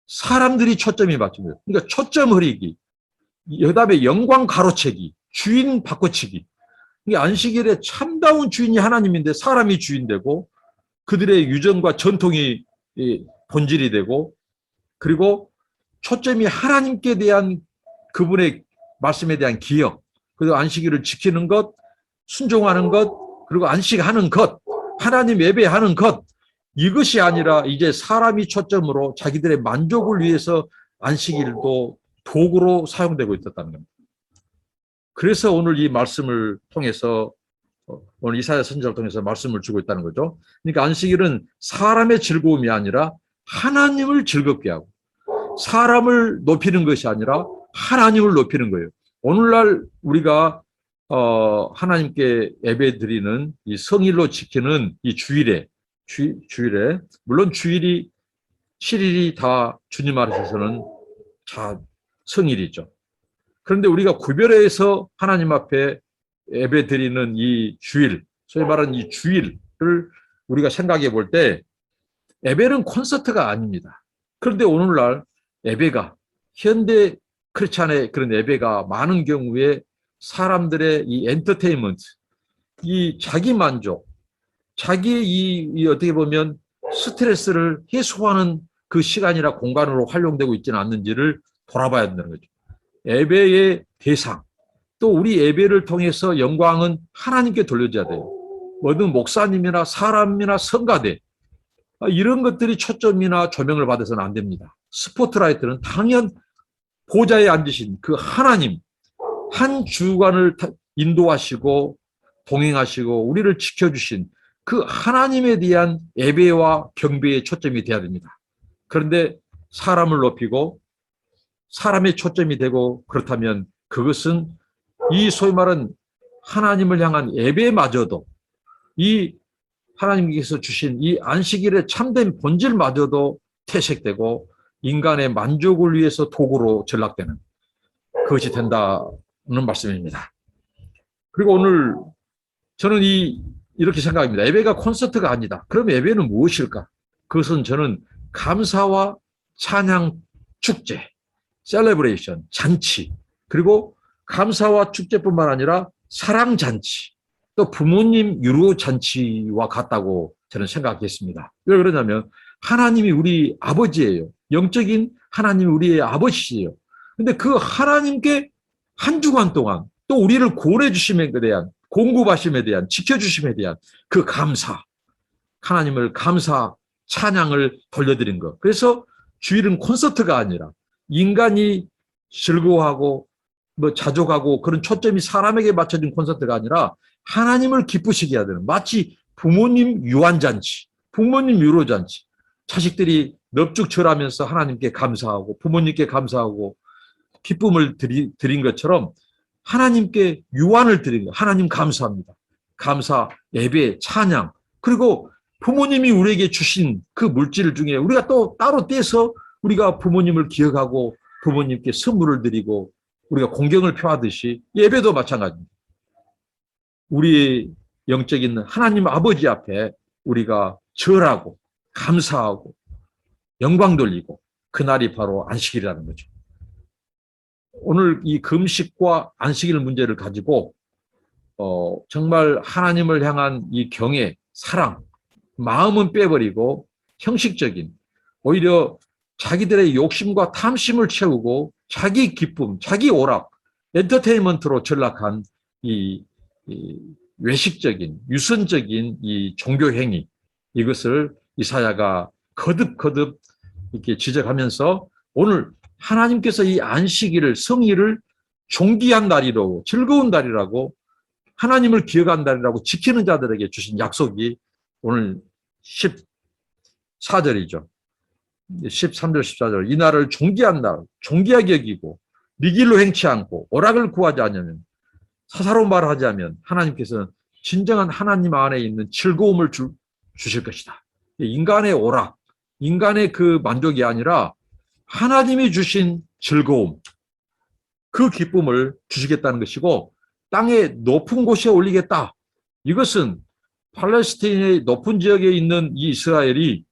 사람들이 초점이 맞춥니다. 그러니까 초점 흐리기, 그다음에 영광 가로채기, 주인 바꿔치기. 이게 안식일의 참다운 주인이 하나님인데 사람이 주인 되고 그들의 유전과 전통이 본질이 되고, 그리고 초점이 하나님께 대한 그분의 말씀에 대한 기억, 그리고 안식일을 지키는 것, 순종하는 것, 그리고 안식하는 것, 하나님 예배하는 것, 이것이 아니라 이제 사람이 초점으로 자기들의 만족을 위해서 안식일도 도구로 사용되고 있었다는 겁니다. 그래서 오늘 이 말씀을 통해서, 오늘 이사야 선지자를 통해서 말씀을 주고 있다는 거죠. 그러니까 안식일은 사람의 즐거움이 아니라 하나님을 즐겁게 하고 사람을 높이는 것이 아니라 하나님을 높이는 거예요. 오늘날 우리가 하나님께 예배 드리는 이 성일로 지키는 이 주일에 물론 주일이 7일이 다 주님 앞에서는 다 성일이죠. 그런데 우리가 구별해서 하나님 앞에 예배 드리는 이 주일, 소위 말하는 이 주일을 우리가 생각해 볼 때 예배는 콘서트가 아닙니다. 그런데 오늘날 예배가, 현대 크리스찬의 그런 예배가 많은 경우에 사람들의 이 엔터테인먼트, 이 자기 만족, 자기의 이 어떻게 보면 스트레스를 해소하는 그 시간이나 공간으로 활용되고 있지는 않는지를 돌아봐야 된다는 거죠. 예배의 대상, 또 우리 예배를 통해서 영광은 하나님께 돌려줘야 돼요. 뭐든 목사님이나 사람이나 성가대, 이런 것들이 초점이나 조명을 받아서는 안 됩니다. 스포트라이트는 당연 보좌에 앉으신 그 하나님, 한 주관을 인도하시고 동행하시고 우리를 지켜주신 그 하나님에 대한 예배와 경배의 초점이 돼야 됩니다. 그런데 사람을 높이고 사람의 초점이 되고, 그렇다면 그것은 이 소위 말하는 하나님을 향한 예배마저도, 이 하나님께서 주신 이 안식일의 참된 본질마저도 퇴색되고 인간의 만족을 위해서 도구로 전락되는 그것이 된다는 말씀입니다. 그리고 오늘 저는 이렇게 생각합니다. 예배가 콘서트가 아니다. 그럼 예배는 무엇일까? 그것은 저는 감사와 찬양 축제, 셀레브레이션, 잔치, 그리고 감사와 축제뿐만 아니라 사랑 잔치, 또 부모님 유로 잔치와 같다고 저는 생각했습니다. 왜 그러냐면 하나님이 우리 아버지예요. 영적인 하나님이 우리의 아버지예요. 근데 그 하나님께 한 주간 동안 또 우리를 구원해 주심에 대한, 공급하심에 대한, 지켜주심에 대한 그 감사, 하나님을 감사, 찬양을 돌려드린 것. 그래서 주일은 콘서트가 아니라 인간이 즐거워하고 뭐 자족하고 그런 초점이 사람에게 맞춰진 콘서트가 아니라 하나님을 기쁘시게 해야 되는, 마치 부모님 유한잔치, 부모님 유로잔치, 자식들이 넙죽절하면서 하나님께 감사하고 부모님께 감사하고 기쁨을 드린 것처럼 하나님께 유한을 드리는 거예요. 하나님 감사합니다. 감사, 예배, 찬양. 그리고 부모님이 우리에게 주신 그 물질 중에 우리가 또 따로 떼서 우리가 부모님을 기억하고 부모님께 선물을 드리고 우리가 공경을 표하듯이 예배도 마찬가지입니다. 우리의 영적인 하나님 아버지 앞에 우리가 절하고 감사하고 영광 돌리고 그날이 바로 안식일이라는 거죠. 오늘 이 금식과 안식일 문제를 가지고 정말 하나님을 향한 이 경애, 사랑, 마음은 빼버리고 형식적인 오히려 자기들의 욕심과 탐심을 채우고 자기 기쁨, 자기 오락, 엔터테인먼트로 전락한 이 외식적인, 유선적인 이 종교 행위, 이것을 이사야가 거듭 이렇게 지적하면서 오늘 하나님께서 이 안식일을, 성일을 존귀한 날이라고, 즐거운 날이라고, 하나님을 기억한 날이라고 지키는 자들에게 주신 약속이 오늘 14절이죠. 13절, 14절. 이 날을 존귀한 날, 존귀하게 여기고 미길로 행치 않고 오락을 구하지 않으면, 사사로운 말을 하지 않으면 하나님께서는 진정한 하나님 안에 있는 즐거움을 주실 것이다. 인간의 오락, 인간의 그 만족이 아니라 하나님이 주신 즐거움, 그 기쁨을 주시겠다는 것이고 땅의 높은 곳에 올리겠다. 이것은 팔레스타인의 높은 지역에 있는 이 이스라엘이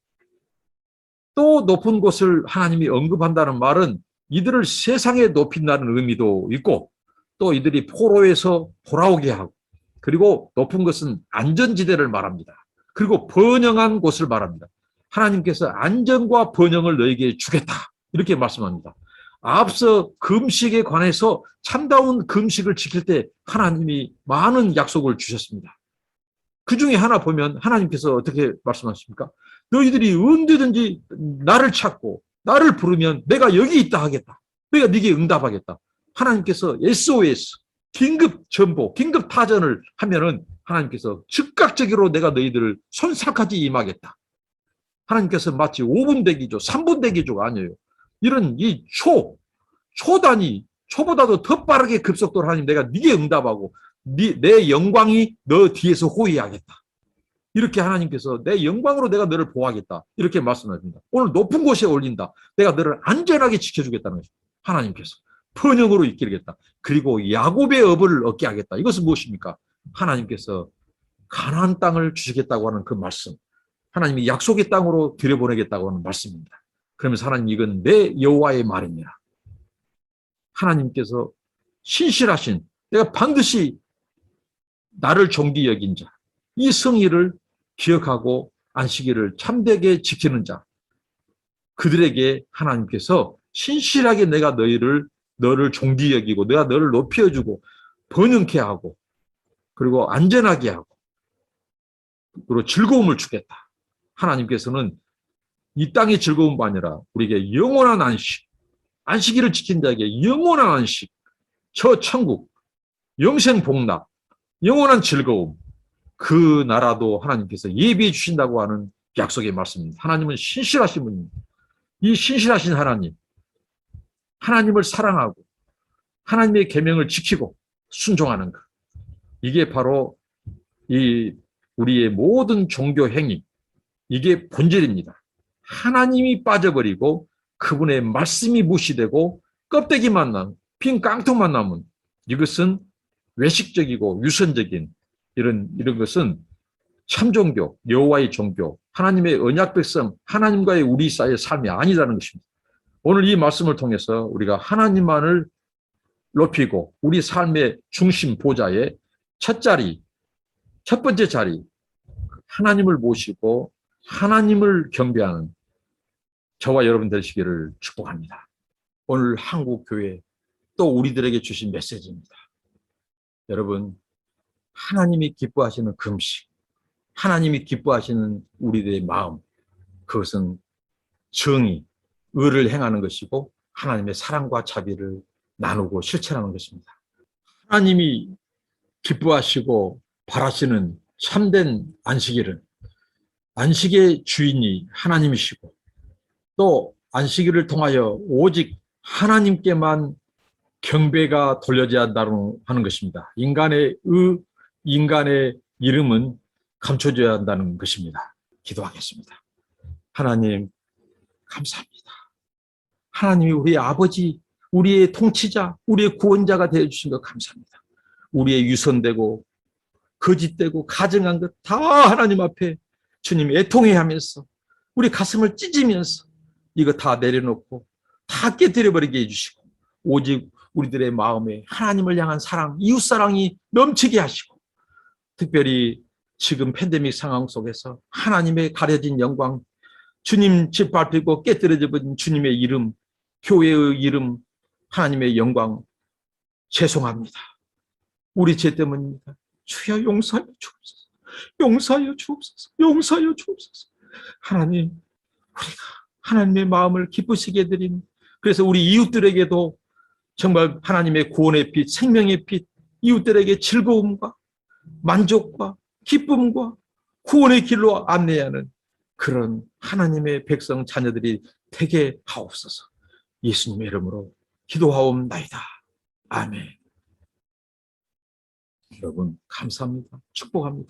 또 높은 곳을 하나님이 언급한다는 말은 이들을 세상에 높인다는 의미도 있고 또 이들이 포로에서 돌아오게 하고 그리고 높은 것은 안전지대를 말합니다. 그리고 번영한 곳을 말합니다. 하나님께서 안전과 번영을 너에게 주겠다. 이렇게 말씀합니다. 앞서 금식에 관해서 참다운 금식을 지킬 때 하나님이 많은 약속을 주셨습니다. 그 중에 하나 보면 하나님께서 어떻게 말씀하십니까? 너희들이 언제든지 나를 찾고 나를 부르면 내가 여기 있다 하겠다. 내가 네게 응답하겠다. 하나님께서 SOS, 긴급 전보, 긴급 타전을 하면은 하나님께서 즉각적으로 내가 너희들을 손살까지 임하겠다. 하나님께서 마치 5분 대기조, 3분 대기조가 아니에요. 이런 이 초단위, 초보다도 더 빠르게 급속도로 하나님 내가 네게 응답하고 내 영광이 너 뒤에서 호위하겠다. 이렇게 하나님께서 내 영광으로 내가 너를 보호하겠다. 이렇게 말씀하십니다. 오늘 높은 곳에 올린다. 내가 너를 안전하게 지켜주겠다는 것입니다. 하나님께서 번영으로 이끌겠다. 그리고 야곱의 업을 얻게 하겠다. 이것은 무엇입니까? 하나님께서 가나안 땅을 주시겠다고 하는 그 말씀. 하나님이 약속의 땅으로 들여보내겠다고 하는 말씀입니다. 그러면서 하나님 이건 내 여호와의 말입니다. 하나님께서 신실하신 내가 반드시 나를 존귀 여긴 자, 이 성의를 기억하고 안식일을 참되게 지키는 자, 그들에게 하나님께서 신실하게 내가 너를 존귀 여기고 내가 너를 높여주고 번영케 하고 그리고 안전하게 하고 그리고 즐거움을 주겠다. 하나님께서는 이 땅의 즐거움뿐 아니라 우리에게 영원한 안식, 안식일을 지킨 자에게 영원한 안식, 저 천국, 영생 복락, 영원한 즐거움, 그 나라도 하나님께서 예비해 주신다고 하는 약속의 말씀입니다. 하나님은 신실하신 분입니다. 이 신실하신 하나님, 하나님을 사랑하고 하나님의 계명을 지키고 순종하는 것, 이게 바로 이 우리의 모든 종교 행위, 이게 본질입니다. 하나님이 빠져버리고 그분의 말씀이 무시되고 껍데기만 남은 빈 깡통만 남은 이것은 외식적이고 유선적인 이런 것은 참종교, 여호와의 종교, 하나님의 언약 백성, 하나님과의 우리 사이의 삶이 아니라는 것입니다. 오늘 이 말씀을 통해서 우리가 하나님만을 높이고 우리 삶의 중심 보좌의 첫 번째 자리, 하나님을 모시고 하나님을 경배하는 저와 여러분 되시기를 축복합니다. 오늘 한국교회 또 우리들에게 주신 메시지입니다. 여러분, 하나님이 기뻐하시는 금식, 하나님이 기뻐하시는 우리들의 마음, 그것은 정의, 의를 행하는 것이고 하나님의 사랑과 자비를 나누고 실천하는 것입니다. 하나님이 기뻐하시고 바라시는 참된 안식일은 안식의 주인이 하나님이시고 또 안식일을 통하여 오직 하나님께만 경배가 돌려져야 한다는 하는 것입니다. 인간의 이름은 감춰져야 한다는 것입니다. 기도하겠습니다. 하나님, 감사합니다. 하나님이 우리의 아버지, 우리의 통치자, 우리의 구원자가 되어주신 것 감사합니다. 우리의 유선되고 거짓되고 가증한 것 다 하나님 앞에 주님 애통해하면서 우리 가슴을 찢으면서 이거 다 내려놓고 다 깨뜨려버리게 해주시고 오직 우리들의 마음에 하나님을 향한 사랑, 이웃사랑이 넘치게 하시고 특별히 지금 팬데믹 상황 속에서 하나님의 가려진 영광, 주님 짓밟히고 깨뜨려져 버린 주님의 이름, 교회의 이름, 하나님의 영광 죄송합니다. 우리 죄 때문입니다. 주여 용서하여 주옵소서. 용서하여 주옵소서. 용서하여 주옵소서. 하나님, 우리가 하나님의 마음을 기쁘시게 드린 그래서 우리 이웃들에게도 정말 하나님의 구원의 빛, 생명의 빛, 이웃들에게 즐거움과 만족과 기쁨과 구원의 길로 안내하는 그런 하나님의 백성 자녀들이 되게 하옵소서. 예수님의 이름으로 기도하옵나이다. 아멘. 여러분 감사합니다. 축복합니다.